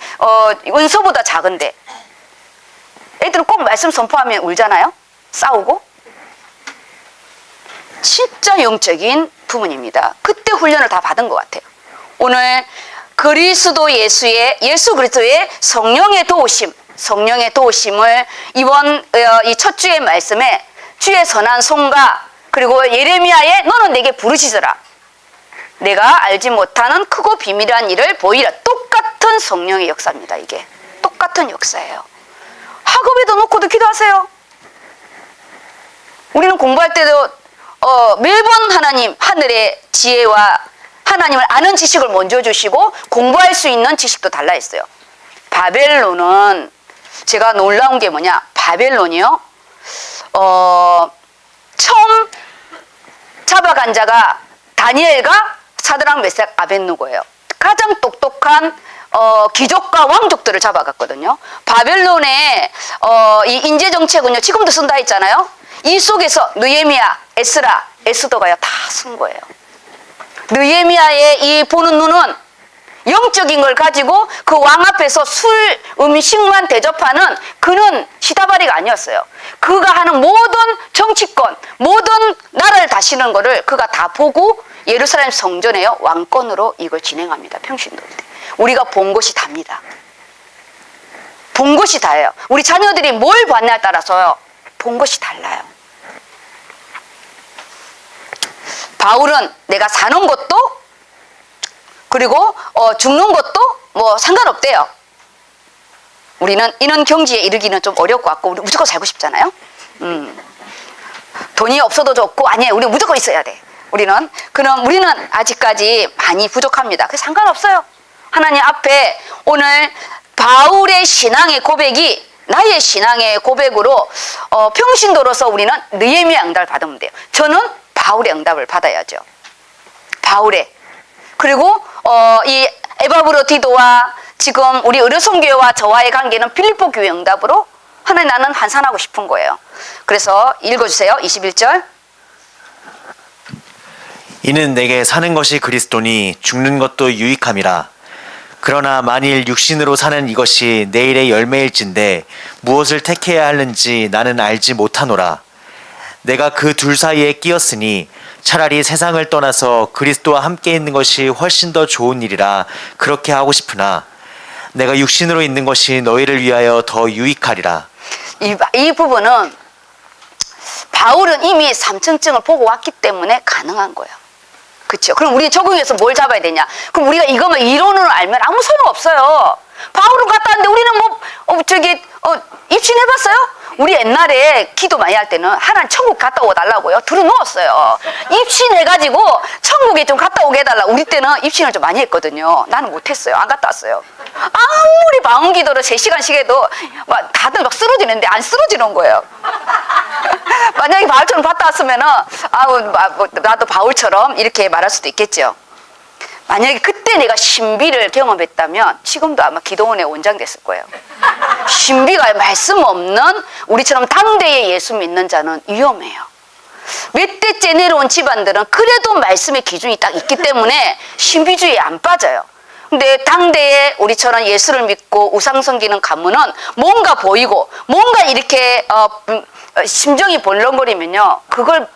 은서보다 작은데 애들은 꼭 말씀 선포하면 울잖아요. 싸우고. 진짜 영적인 부분입니다. 그때 훈련을 다 받은 것 같아요. 오늘 예수 그리스도의 성령의 도우심을 이번 이 첫 주의 말씀에 주의 선한 손과, 그리고 예레미야의 너는 내게 부르짖으라, 내가 알지 못하는 크고 비밀한 일을 보이라. 똑같은 성령의 역사입니다. 이게 똑같은 역사예요. 학업에도 놓고도 기도하세요. 우리는 공부할 때도 매번 하나님 하늘의 지혜와 하나님을 아는 지식을 먼저 주시고 공부할 수 있는 지식도 달라 했어요. 바벨론은 제가 놀라운 게 뭐냐, 바벨론이요 처음 잡아간 자가 다니엘과 사드락 메삭 아벳느고예요. 가장 똑똑한 귀족과 왕족들을 잡아갔거든요. 바벨론의 이 인재 정책은요 지금도 쓴다 했잖아요. 이 속에서 느헤미야, 에스라, 에스더가요 다 쓴 거예요. 느헤미야의 이 보는 눈은 영적인 걸 가지고 그 왕 앞에서 술, 음식만 대접하는 그는 시다바리가 아니었어요. 그가 하는 모든 정치권, 모든 나라를 다스리는 거를 그가 다 보고 예루살렘 성전에요 왕권으로 이걸 진행합니다. 평신도일 때. 우리가 본 것이 답니다. 본 것이 다예요. 우리 자녀들이 뭘 봤냐에 따라서요 본 것이 달라요. 바울은 내가 사는 것도 그리고 죽는 것도 뭐 상관없대요. 우리는 이런 경지에 이르기는 좀 어려울 것 같고 우리 무조건 살고 싶잖아요. 돈이 없어도 좋고 아니에요. 우리 무조건 있어야 돼. 우리는 아직까지 많이 부족합니다. 그 상관없어요. 하나님 앞에 오늘 바울의 신앙의 고백이 나의 신앙의 고백으로 평신도로서 우리는 느헤미야 응답을 받으면 돼요. 저는 바울의 응답을 받아야죠. 바울의. 그리고 이 에바브로디도와 지금 우리 의료선교회와 저와의 관계는 빌립보 교회 응답으로 하나님 나는 환산하고 싶은 거예요. 그래서 읽어주세요. 21절. 이는 내게 사는 것이 그리스도니 죽는 것도 유익함이라. 그러나 만일 육신으로 사는 이것이 내일의 열매일진데 무엇을 택해야 하는지 나는 알지 못하노라. 내가 그 둘 사이에 끼었으니 차라리 세상을 떠나서 그리스도와 함께 있는 것이 훨씬 더 좋은 일이라 그렇게 하고 싶으나 내가 육신으로 있는 것이 너희를 위하여 더 유익하리라. 이 부분은 바울은 이미 삼층증을 보고 왔기 때문에 가능한 거예요. 그렇죠? 그럼 우리 적용해서 뭘 잡아야 되냐? 그럼 우리가 이것만 이론으로 알면 아무 소용 없어요. 바울은 갔다 왔는데 우리는 입신해봤어요? 우리 옛날에 기도 많이 할 때는 하나님 천국 갔다 오달라고요. 들어놓았어요. 입신해가지고 천국에 좀 갔다 오게 해달라. 우리 때는 입신을 좀 많이 했거든요. 나는 못했어요. 안 갔다 왔어요. 아무리 방언 기도를 3시간씩 해도 다들 막 쓰러지는데 안 쓰러지는 거예요. 만약에 바울처럼 갔다 왔으면은 나도 바울처럼 이렇게 말할 수도 있겠죠. 만약에 그때 내가 신비를 경험했다면 지금도 아마 기도원의 원장 됐을 거예요. 신비가 말씀 없는 우리처럼 당대에 예수 믿는 자는 위험해요. 몇 대째 내려온 집안들은 그래도 말씀의 기준이 딱 있기 때문에 신비주의에 안 빠져요. 근데 당대에 우리처럼 예수를 믿고 우상 섬기는 가문은 뭔가 보이고 뭔가 이렇게 심정이 벌렁거리면요 그걸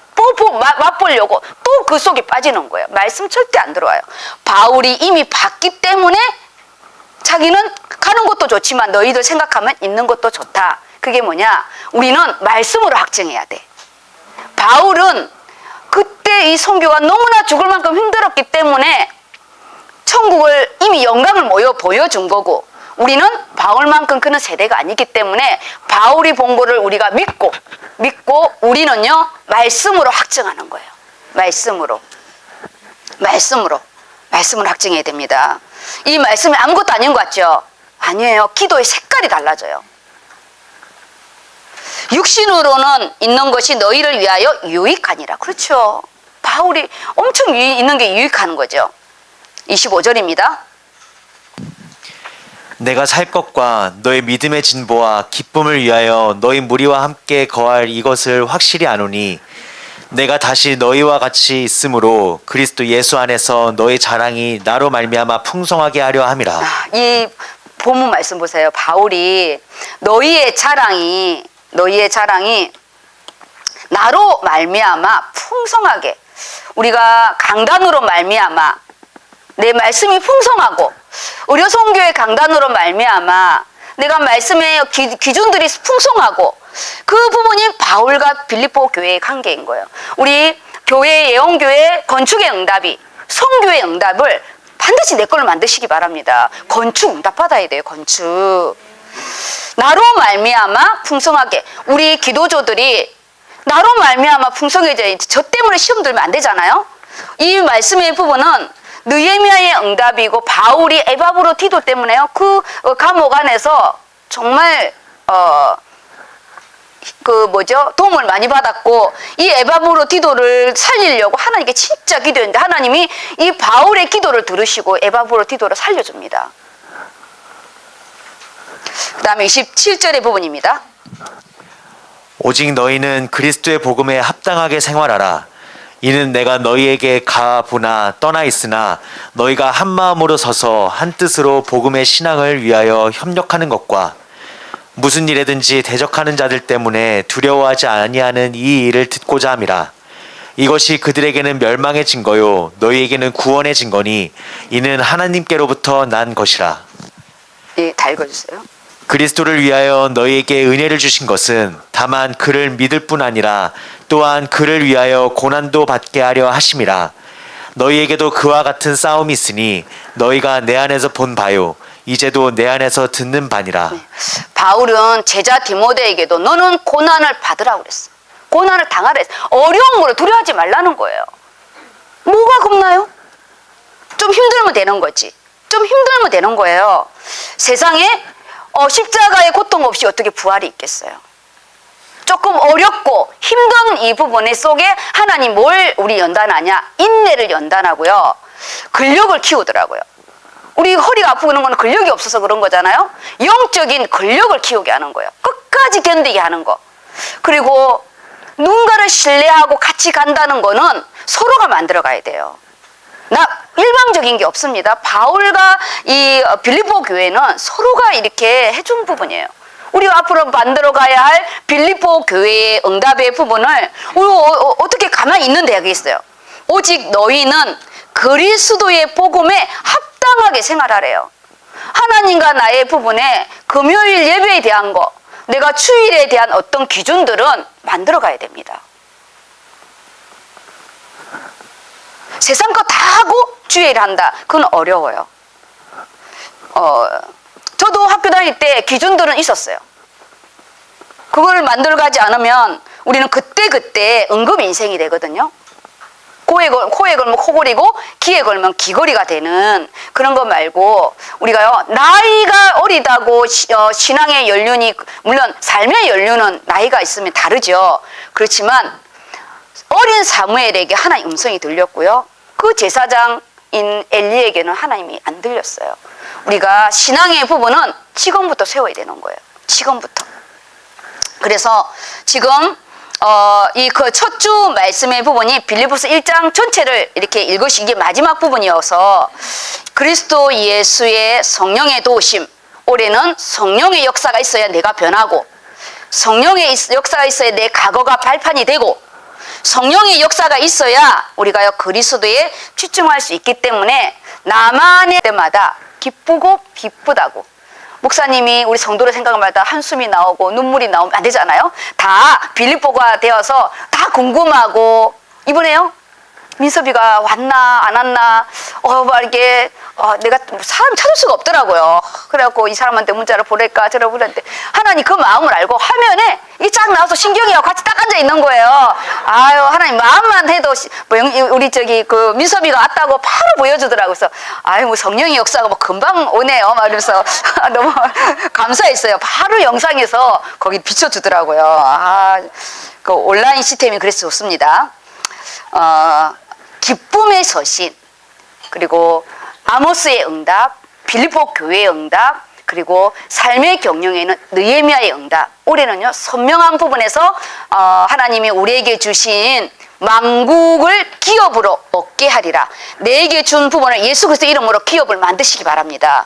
맛보려고 또 그 속에 빠지는 거예요. 말씀 절대 안 들어와요. 바울이 이미 봤기 때문에 자기는 가는 것도 좋지만 너희들 생각하면 있는 것도 좋다. 그게 뭐냐? 우리는 말씀으로 확증해야 돼. 바울은 그때 이 선교가 너무나 죽을 만큼 힘들었기 때문에 천국을 이미 영광을 보여준 거고 우리는 바울만큼 그는 세대가 아니기 때문에 바울이 본 거를 우리가 믿고 우리는요 말씀으로 확증하는 거예요. 말씀으로 확증해야 됩니다. 이 말씀이 아무것도 아닌 것 같죠? 아니에요. 기도의 색깔이 달라져요. 육신으로는 있는 것이 너희를 위하여 유익하니라. 그렇죠. 바울이 엄청 있는 게 유익한 거죠. 25절입니다. 내가 살 것과 너의 믿음의 진보와 기쁨을 위하여 너희 무리와 함께 거할 이것을 확실히 아노니 내가 다시 너희와 같이 있으므로 그리스도 예수 안에서 너희 자랑이 나로 말미암아 풍성하게 하려 함이라. 이 본문 말씀 보세요. 바울이 너희의 자랑이 나로 말미암아 풍성하게, 우리가 강단으로 말미암아 내 말씀이 풍성하고 의료선교의 강단으로 말미암아 내가 말씀의 기준들이 풍성하고 그 부분이 바울과 빌립보 교회의 관계인 거예요. 우리 교회 예언교회 건축의 응답이 성교의 응답을 반드시 내 걸로 만드시기 바랍니다. 건축 응답 받아야 돼요. 건축. 나로 말미암아 풍성하게. 우리 기도조들이 나로 말미암아 풍성해져야지. 저 때문에 시험 들면 안 되잖아요. 이 말씀의 부분은 느헤미야의 응답이고 바울이 에바브로디도 때문에요. 그 감옥 안에서 정말 도움을 많이 받았고, 이 에바브로디도를 살리려고 하나님께 진짜 기도했는데 하나님이 이 바울의 기도를 들으시고 에바브로디도를 살려줍니다. 그 다음에 27절의 부분입니다. 오직 너희는 그리스도의 복음에 합당하게 생활하라. 이는 내가 너희에게 가보나 떠나 있으나 너희가 한 마음으로 서서 한 뜻으로 복음의 신앙을 위하여 협력하는 것과 무슨 일에든지 대적하는 자들 때문에 두려워하지 아니하는 이 일을 듣고자 함이라. 이것이 그들에게는 멸망의 증거요 너희에게는 구원의 증거니 이는 하나님께로부터 난 것이라. 예, 다 읽어주세요. 그리스도를 위하여 너희에게 은혜를 주신 것은 다만 그를 믿을 뿐 아니라 또한 그를 위하여 고난도 받게 하려 하심이라. 너희에게도 그와 같은 싸움이 있으니 너희가 내 안에서 본 바요 이제도 내 안에서 듣는 바니라. 바울은 제자 디모데에게도 너는 고난을 받으라고 그랬어. 고난을 당하라 했어. 어려운 거를 두려워하지 말라는 거예요. 뭐가 겁나요? 좀 힘들면 되는 거지. 좀 힘들면 되는 거예요. 세상에 십자가의 고통 없이 어떻게 부활이 있겠어요? 조금 어렵고 힘든 이 부분 속에 하나님 뭘 우리 연단하냐? 인내를 연단하고요. 근력을 키우더라고요. 우리 허리가 아프고 그런 거는 근력이 없어서 그런 거잖아요. 영적인 근력을 키우게 하는 거예요. 끝까지 견디게 하는 거. 그리고 누군가를 신뢰하고 같이 간다는 거는 서로가 만들어가야 돼요. 일방적인 게 없습니다. 바울과 이 빌립보 교회는 서로가 이렇게 해준 부분이에요. 우리가 앞으로 만들어가야 할 빌립보 교회의 응답의 부분을 우리 어떻게 가만히 있는 대학이 있어요. 오직 너희는 그리스도의 복음에 합당하게 생활하래요. 하나님과 나의 부분에 금요일 예배에 대한 거, 내가 주일에 대한 어떤 기준들은 만들어가야 됩니다. 세상 거 다 하고 주일 한다. 그건 어려워요. 저도 학교 다닐 때 기준들은 있었어요. 그걸 만들어가지 않으면 우리는 그때그때 응급 인생이 되거든요. 코에 걸면 코골이고 귀에 걸면 귀걸이가 되는 그런 거 말고 우리가요, 나이가 어리다고 신앙의 연륜이, 물론 삶의 연륜은 나이가 있으면 다르죠. 그렇지만 어린 사무엘에게 하나님 음성이 들렸고요. 그 제사장인 엘리에게는 하나님이 안 들렸어요. 우리가 신앙의 부분은 지금부터 세워야 되는 거예요. 지금부터. 그래서 지금 이 그 첫 주 말씀의 부분이 빌립보서 1장 전체를 이렇게 읽으시, 이게 마지막 부분이어서 그리스도 예수의 성령의 도우심, 올해는 성령의 역사가 있어야 내가 변하고, 성령의 역사가 있어야 내 과거가 발판이 되고, 성령의 역사가 있어야 우리가요 그리스도에 집중할 수 있기 때문에 나만의 때마다 기쁘고 기쁘다고, 목사님이 우리 성도를 생각마다 한숨이 나오고 눈물이 나오면 안 되잖아요. 다 빌립보가 되어서 다 궁금하고, 이번에요 민섭이가 왔나 안 왔나 이게 내가 사람 찾을 수가 없더라고요. 그래갖고 이 사람한테 문자를 보낼까 저러 보냈는데 하나님 그 마음을 알고 화면에 이 쫙 나와서 신경이하고 같이 딱 앉아 있는 거예요. 아유, 하나님 마음만 해도 우리 그 민섭이가 왔다고 바로 보여주더라고요. 그래서 아유, 뭐 성령의 역사가 뭐 금방 오네요. 막 이러면서 너무 감사했어요. 바로 영상에서 거기 비춰주더라고요. 그 온라인 시스템이 그래서 좋습니다. 기쁨의 서신, 그리고 아모스의 응답, 빌립보 교회의 응답, 그리고 삶의 경영에는 느헤미야의 응답. 올해는요 선명한 부분에서 하나님이 우리에게 주신 만국을 기업으로 얻게 하리라. 내게 준 부분을 예수 그리스도 이름으로 기업을 만드시기 바랍니다.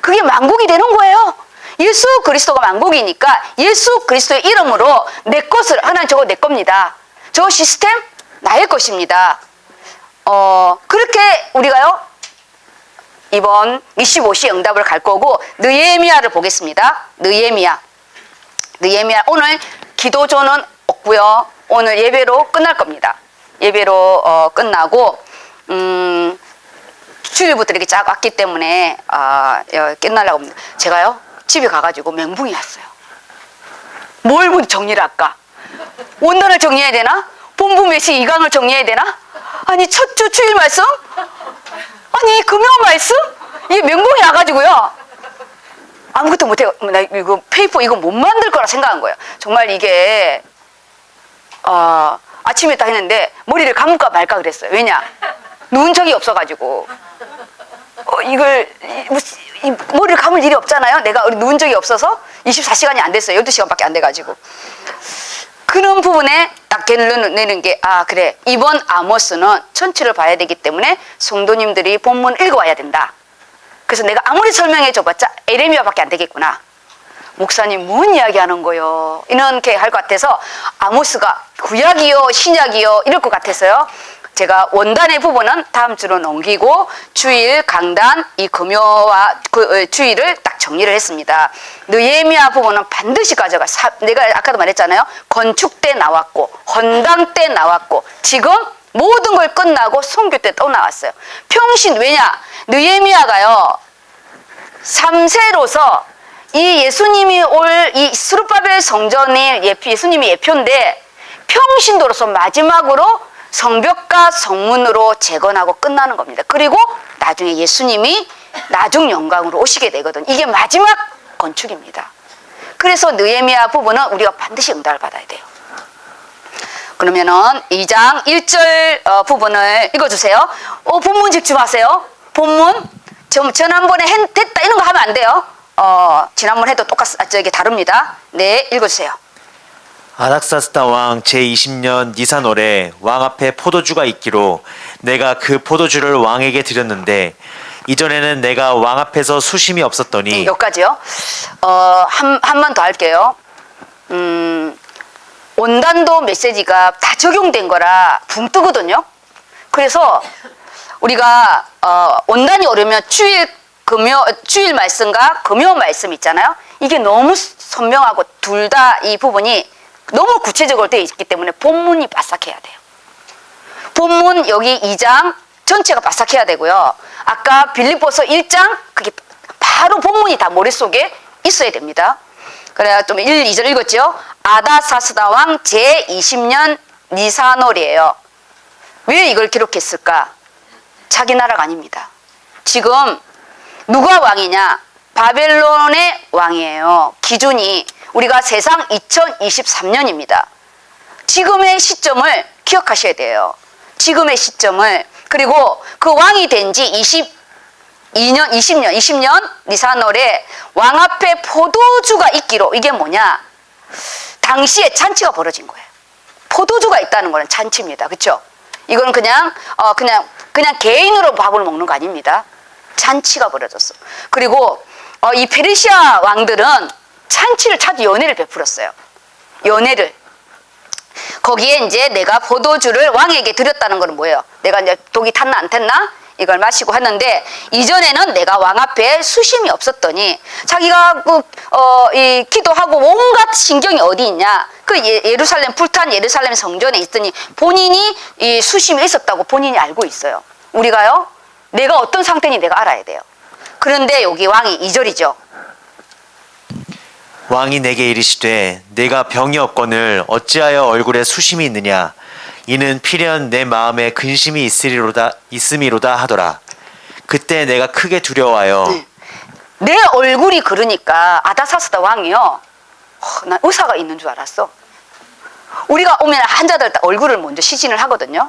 그게 만국이 되는 거예요. 예수 그리스도가 만국이니까 예수 그리스도의 이름으로 내 것을, 하나님 저거 내 겁니다. 저 시스템 나의 것입니다. 그렇게 우리가요 이번 25시 응답을 갈 거고, 느헤미야를 보겠습니다. 느헤미야 오늘 기도조는 없고요. 오늘 예배로 끝날 겁니다. 예배로 끝나고 주일부터 이렇게 쫙 왔기 때문에 끝나려고 합니다. 제가요 집에 가가지고 멘붕이 왔어요. 뭘 먼저 정리를 할까? 원단을 정리해야 되나? 본부 메시 이강을 정리해야 되나? 아니 첫 주 주일 말씀? 아니 금요 말씀? 이게 멘붕이 와가지고요. 아무것도 못해요. 나 이거 페이퍼 이거 못 만들 거라 생각한 거예요. 정말 이게 아침에 딱 했는데 머리를 감을까 말까 그랬어요. 왜냐? 누운 적이 없어가지고 머리를 감을 일이 없잖아요. 내가 누운 적이 없어서 24시간이 안 됐어요. 12시간밖에 안 돼가지고. 그런 부분에 딱 결론을 내는 게 그래 이번 아모스는 전체를 봐야 되기 때문에 성도님들이 본문 읽어와야 된다. 그래서 내가 아무리 설명해 줘봤자 에레미야밖에 안 되겠구나. 목사님 뭔 이야기 하는 거요? 이렇게 할 것 같아서 아모스가 구약이요 신약이요 이럴 것 같아서요. 제가 원단의 부분은 다음 주로 넘기고 주일 강단 이 금요와 주일을 딱 정리를 했습니다. 느헤미야 부분은 반드시 가져가. 내가 아까도 말했잖아요. 건축 때 나왔고 헌당 때 나왔고 지금 모든 걸 끝나고 선교 때 또 나왔어요. 평신 왜냐? 느헤미야가요 3세로서 이 예수님이 올 이 스룹바벨 성전이 예수님이 예표인데 평신도로서 마지막으로 성벽과 성문으로 재건하고 끝나는 겁니다. 그리고 나중에 예수님이 나중 영광으로 오시게 되거든. 이게 마지막 건축입니다. 그래서 느헤미야 부분은 우리가 반드시 응답을 받아야 돼요. 그러면은 2장 1절 부분을 읽어주세요. 본문 집중하세요. 본문 지난번에 됐다 이런 거 하면 안 돼요. 지난번 해도 저기 다릅니다. 네, 읽어주세요. 아닥사스다 왕 제20년 니산월에 왕 앞에 포도주가 있기로 내가 그 포도주를 왕에게 드렸는데 이전에는 내가 왕 앞에서 수심이 없었더니 여기까지요. 한 번 더 할게요. 온단도 메시지가 다 적용된 거라 붕 뜨거든요. 그래서 우리가 온단이 오르면 주일 말씀과 금요 말씀 있잖아요. 이게 너무 선명하고 둘 다 이 부분이 너무 구체적으로 되어 있기 때문에 본문이 바싹해야 돼요. 본문 여기 2장 전체가 바싹해야 되고요. 아까 빌립보서 1장 그게 바로 본문이 다 머릿속에 있어야 됩니다. 그래야 좀 1, 2절 읽었죠. 아다사스다 왕 제20년 니산월이에요. 왜 이걸 기록했을까? 자기 나라가 아닙니다. 지금 누가 왕이냐? 바벨론의 왕이에요. 기준이 우리가 세상 2023년입니다. 지금의 시점을 기억하셔야 돼요. 지금의 시점을. 그리고 그 왕이 된 지 20년 니산월에 왕 앞에 포도주가 있기로. 이게 뭐냐? 당시에 잔치가 벌어진 거예요. 포도주가 있다는 거는 잔치입니다. 그렇죠? 이건 그냥 개인으로 밥을 먹는 거 아닙니다. 잔치가 벌어졌어. 그리고 이 페르시아 왕들은 잔치를 찾아 연회를 베풀었어요. 연회를. 거기에 이제 내가 포도주를 왕에게 드렸다는 건 뭐예요? 내가 이제 독이 탔나 안 탔나? 이걸 마시고 하는데 이전에는 내가 왕 앞에 수심이 없었더니 자기가 이 기도하고 온갖 신경이 어디 있냐? 그 예루살렘 불탄 예루살렘 성전에 있더니 본인이 이 수심이 있었다고 본인이 알고 있어요. 우리가요? 내가 어떤 상태인지 내가 알아야 돼요. 그런데 여기 왕이 2절이죠. 왕이 내게 이르시되 내가 병이 없거늘 어찌하여 얼굴에 수심이 있느냐 이는 필연 내 마음에 근심이 있음이로다 하더라. 그때 내가 크게 두려워하여 내 얼굴이 그러니까 아다사스다 왕이요. 난 의사가 있는 줄 알았어. 우리가 오면 환자들 얼굴을 먼저 시신을 하거든요.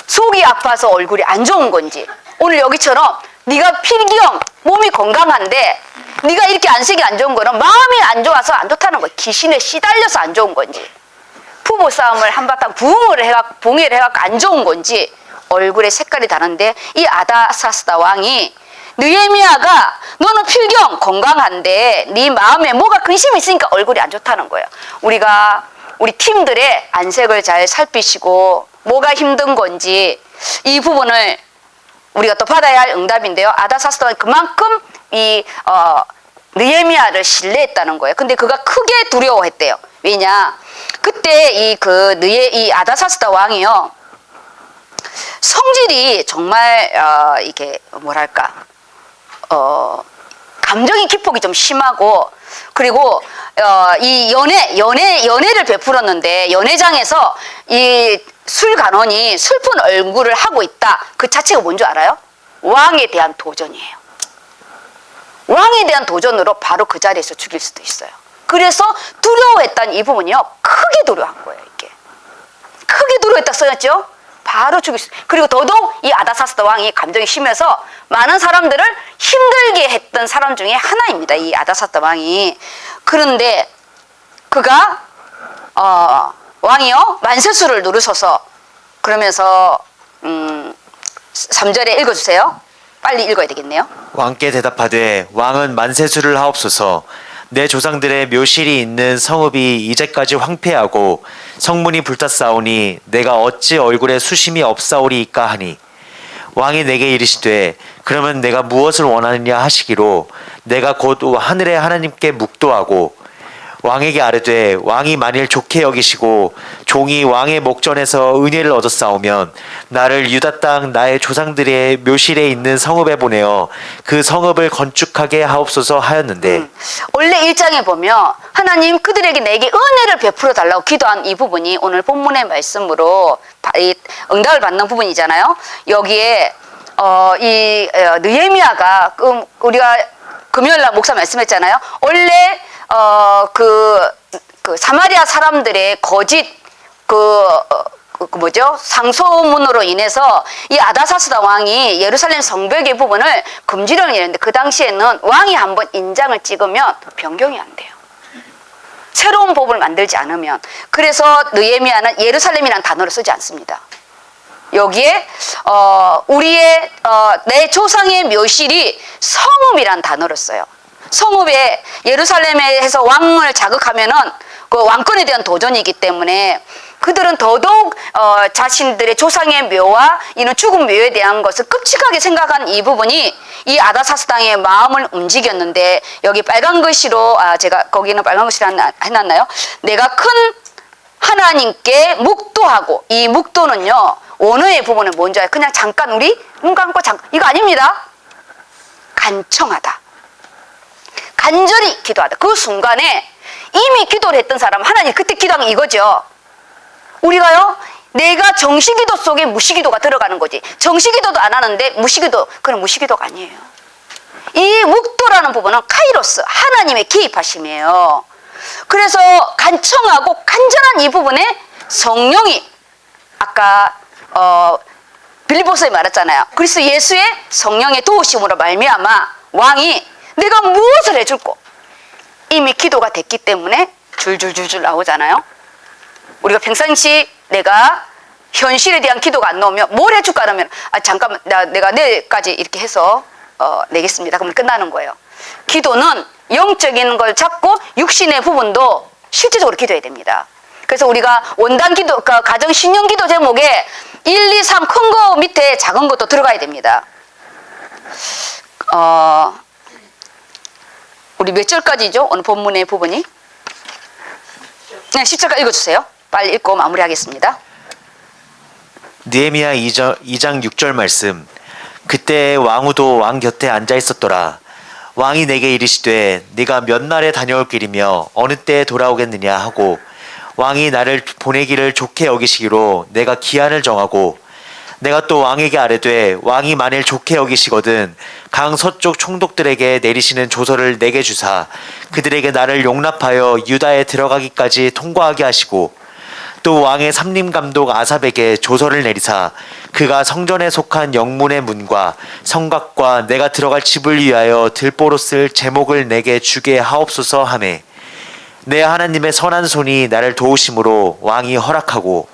속이 아파서 얼굴이 안 좋은 건지 오늘 여기처럼 네가 필경 몸이 건강한데 네가 이렇게 안색이 안 좋은 거는 마음이 안 좋아서 안 좋다는 거야. 귀신에 시달려서 안 좋은 건지 부부 싸움을 한바탕 붕을 해갖고 안 좋은 건지 얼굴의 색깔이 다른데 이 아다사스다 왕이 느헤미야가 너는 필경 건강한데 네 마음에 뭐가 근심이 있으니까 얼굴이 안 좋다는 거예요. 우리가 우리 팀들의 안색을 잘 살피시고 뭐가 힘든 건지 이 부분을 우리가 또 받아야 할 응답인데요. 아다사스다는 그만큼 이 느헤미야를 신뢰했다는 거예요. 근데 그가 크게 두려워했대요. 왜냐? 그때 이 아다사스다 왕이요. 성질이 정말 이게 뭐랄까 감정의 기폭이 좀 심하고, 그리고 이 연애를 베풀었는데 연애장에서 이 술간원이 슬픈 얼굴을 하고 있다. 그 자체가 뭔지 알아요? 왕에 대한 도전이에요. 왕에 대한 도전으로 바로 그 자리에서 죽일 수도 있어요. 그래서 두려워했던 이 부분이요, 크게 두려워한 거예요. 이게 크게 두려워했다 써였죠. 바로 죽일 수. 그리고 더더욱 이 아다사스다 왕이 감정이 심해서 많은 사람들을 힘들게 했던 사람 중에 하나입니다. 이 아다사스다 왕이. 그런데 그가 왕이요 만세수를 누르셔서 그러면서 3절에 읽어주세요. 빨리 읽어야 되겠네요. 왕께 대답하되 왕은 만세수를 하옵소서. 내 조상들의 묘실이 있는 성읍이 이제까지 황폐하고 성문이 불탔사오니 내가 어찌 얼굴에 수심이 없사오리이까 하니, 왕이 내게 이르시되 그러면 내가 무엇을 원하느냐 하시기로 내가 곧 하늘의 하나님께 묵도하고, 왕에게 아뢰되 왕이 만일 좋게 여기시고 종이 왕의 목전에서 은혜를 얻었사오면 나를 유다 땅 나의 조상들의 묘실에 있는 성읍에 보내어 그 성읍을 건축하게 하옵소서 하였는데, 원래 1장에 보면 하나님 그들에게 내게 은혜를 베풀어 달라고 기도한 이 부분이 오늘 본문의 말씀으로 응답을 받는 부분이잖아요. 여기에 이 느헤미야가 우리가 금요일날 목사 말씀했잖아요. 원래 그 사마리아 사람들의 거짓 상소문으로 인해서 이 아다사스다 왕이 예루살렘 성벽의 부분을 금지령을 내렸는데, 그 당시에는 왕이 한번 인장을 찍으면 변경이 안 돼요. 새로운 법을 만들지 않으면. 그래서 느헤미야는 예루살렘이라는 단어를 쓰지 않습니다. 여기에 우리의 내 조상의 묘실이 성읍이라는 단어를 써요. 성읍에 예루살렘에서 왕을 자극하면은 그 왕권에 대한 도전이기 때문에 그들은 더더욱 자신들의 조상의 묘와 이런 죽은 묘에 대한 것을 끔찍하게 생각한 이 부분이 이 아다사스당의 마음을 움직였는데, 여기 빨간 글씨로 제가 거기는 빨간 글씨로 해놨나요? 내가 큰 하나님께 묵도하고, 이 묵도는요 원어의 부분은 뭔지 알아요? 그냥 잠깐 우리 눈 감고 잠깐, 이거 아닙니다. 간청하다, 간절히 기도하다. 그 순간에 이미 기도를 했던 사람은 하나님 그때 기도한 이거죠. 우리가요, 내가 정시기도 속에 무시기도가 들어가는 거지. 정시기도도 안 하는데 무시기도, 그건 무시기도가 아니에요. 이 묵도라는 부분은 카이로스, 하나님의 개입하심이에요. 그래서 간청하고 간절한 이 부분에 성령이, 아까 빌립보서에 말했잖아요. 그리스도 예수의 성령의 도우심으로 말미암아 왕이 내가 무엇을 해줄꼬, 이미 기도가 됐기 때문에 줄줄줄줄 나오잖아요. 우리가 평상시 내가 현실에 대한 기도가 안 나오면 뭘 해줄까 하면 잠깐만 내가 내일까지 이렇게 해서 내겠습니다. 그러면 끝나는 거예요. 기도는 영적인 걸 잡고 육신의 부분도 실제적으로 기도해야 됩니다. 그래서 우리가 원단 기도, 가정 신령 기도 제목에 1, 2, 3 큰 거 밑에 작은 것도 들어가야 됩니다. 우리 몇 절까지죠? 오늘 본문의 부분이? 네, 10절까지 읽어주세요. 빨리 읽고 마무리하겠습니다. 느헤미야 2장 6절 말씀. 그때 왕후도 왕 곁에 앉아 있었더라. 왕이 내게 이르시되 네가 몇 날에 다녀올 길이며 어느 때에 돌아오겠느냐 하고, 왕이 나를 보내기를 좋게 여기시기로 내가 기한을 정하고, 내가 또 왕에게 아뢰되 왕이 만일 좋게 여기시거든 강 서쪽 총독들에게 내리시는 조서를 내게 주사 그들에게 나를 용납하여 유다에 들어가기까지 통과하게 하시고, 또 왕의 삼림감독 아삽에게 조서를 내리사 그가 성전에 속한 영문의 문과 성곽과 내가 들어갈 집을 위하여 들보로 쓸 제목을 내게 주게 하옵소서 하매, 내 하나님의 선한 손이 나를 도우심으로 왕이 허락하고,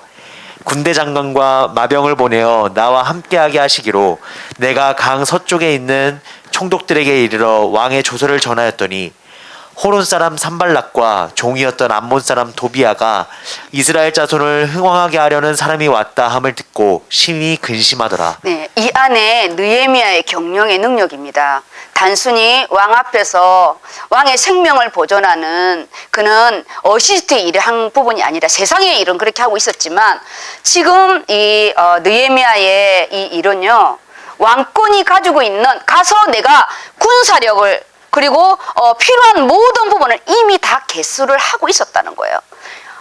군대 장관과 마병을 보내어 나와 함께하게 하시기로 내가 강 서쪽에 있는 총독들에게 이르러 왕의 조서를 전하였더니, 호론 사람 산발락과 종이었던 암몬 사람 도비아가 이스라엘 자손을 흥왕하게 하려는 사람이 왔다 함을 듣고 심히 근심하더라. 네, 이 안에 느헤미야의 경영의 능력입니다. 단순히 왕 앞에서 왕의 생명을 보존하는 그는 어시스트의 일을 한 부분이 아니라 세상의 일은 그렇게 하고 있었지만 지금 이 느헤미야의 이 일은요, 왕권이 가지고 있는 가서 내가 군사력을 그리고 필요한 모든 부분을 이미 다 개수를 하고 있었다는 거예요.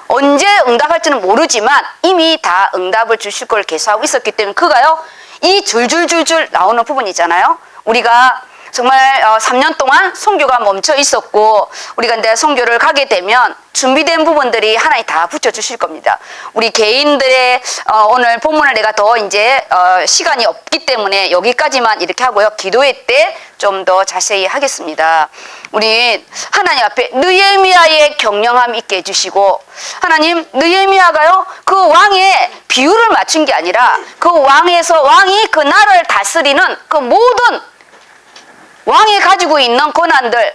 언제 응답할지는 모르지만 이미 다 응답을 주실 걸 개수하고 있었기 때문에 그가요, 이 줄줄줄줄 나오는 부분이잖아요. 우리가 정말 3년 동안 선교가 멈춰 있었고 우리가 이제 선교를 가게 되면 준비된 부분들이 하나님 다 붙여주실 겁니다. 우리 개인들의 오늘 본문을 내가 더 이제 시간이 없기 때문에 여기까지만 이렇게 하고요. 기도회 때 좀 더 자세히 하겠습니다. 우리 하나님 앞에 느헤미야의 경영함 있게 해주시고, 하나님 느헤미야가요 그 왕의 비율을 맞춘 게 아니라 그 왕에서 왕이 그 나라를 다스리는 그 모든 왕이 가지고 있는 권한들,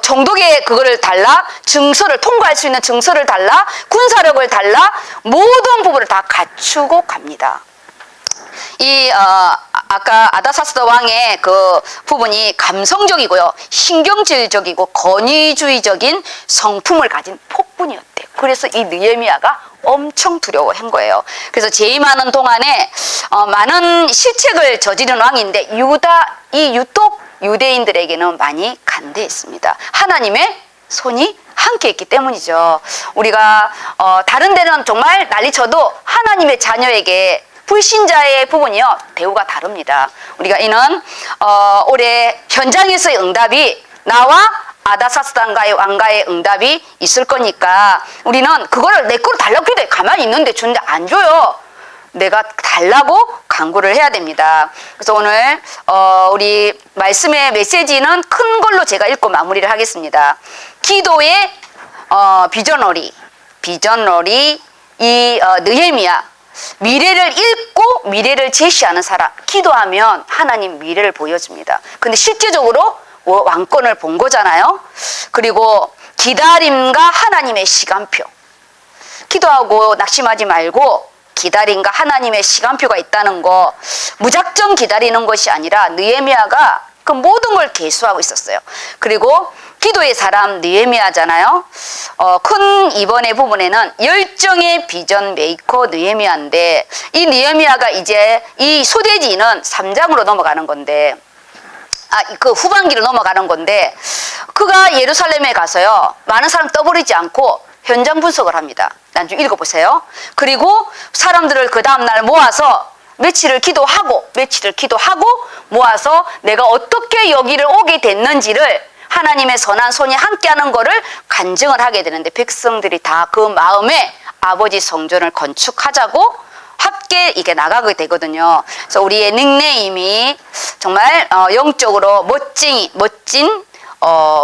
정독의 그거를 달라, 증서를 통과할 수 있는 증서를 달라, 군사력을 달라, 모든 부분을 다 갖추고 갑니다. 이 아까 아다사스다 왕의 그 부분이 감성적이고요, 신경질적이고 권위주의적인 성품을 가진 폭군이었대요. 그래서 이 느헤미야가 엄청 두려워한 거예요. 그래서 재임하는 동안에 많은 실책을 저지른 왕인데 유독 유대인들에게는 많이 간대했습니다. 하나님의 손이 함께했기 때문이죠. 우리가 다른 데는 정말 난리쳐도 하나님의 자녀에게 불신자의 부분이요 대우가 다릅니다. 우리가 이는 올해 현장에서의 응답이 나와 아다사스단가의 왕가의 응답이 있을 거니까 우리는 그거를 내 거로 달라고 해도 가만히 있는데 주는데 안 줘요. 내가 달라고 간구를 해야 됩니다. 그래서 오늘 우리 말씀의 메시지는 큰 걸로 제가 읽고 마무리를 하겠습니다. 기도의 비전러리 이 느헤미야, 미래를 읽고 미래를 제시하는 사람. 기도하면 하나님 미래를 보여줍니다. 근데 실제적으로 왕권을 본 거잖아요. 그리고 기다림과 하나님의 시간표. 기도하고 낙심하지 말고 기다림과 하나님의 시간표가 있다는 거, 무작정 기다리는 것이 아니라 느헤미야가 그 모든 걸 계수하고 있었어요. 그리고 기도의 사람 느헤미야잖아요. 큰 이번의 부분에는 열정의 비전 메이커 느헤미야인데, 이 느헤미야가 이제 이 소대지는 3장으로 넘어가는 건데, 그 후반기로 넘어가는 건데, 그가 예루살렘에 가서요 많은 사람 떠버리지 않고 현장 분석을 합니다. 나중에 읽어보세요. 그리고 사람들을 그 다음날 모아서 며칠을 기도하고 모아서 내가 어떻게 여기를 오게 됐는지를 하나님의 선한 손이 함께하는 거를 간증을 하게 되는데, 백성들이 다 그 마음에 아버지 성전을 건축하자고 함께 이게 나가게 되거든요. 그래서 우리의 닉네임이 정말 영적으로 멋진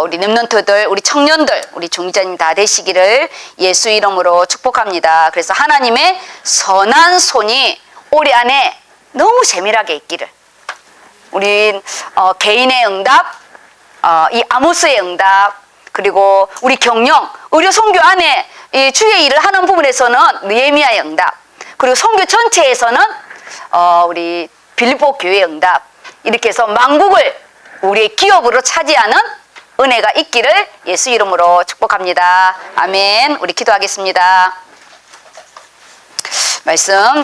우리 렘넌트들, 우리 청년들, 우리 종자님 다 되시기를 예수 이름으로 축복합니다. 그래서 하나님의 선한 손이 올해 안에 너무 세밀하게 있기를, 우리 개인의 응답, 이 아모스의 응답, 그리고 우리 경영, 의료 선교 안에 이 주의 일을 하는 부분에서는 느헤미야의 응답, 그리고 선교 전체에서는 우리 빌립보 교회의 응답, 이렇게 해서 만국을 우리의 기업으로 차지하는 은혜가 있기를 예수 이름으로 축복합니다. 아멘. 우리 기도하겠습니다. 말씀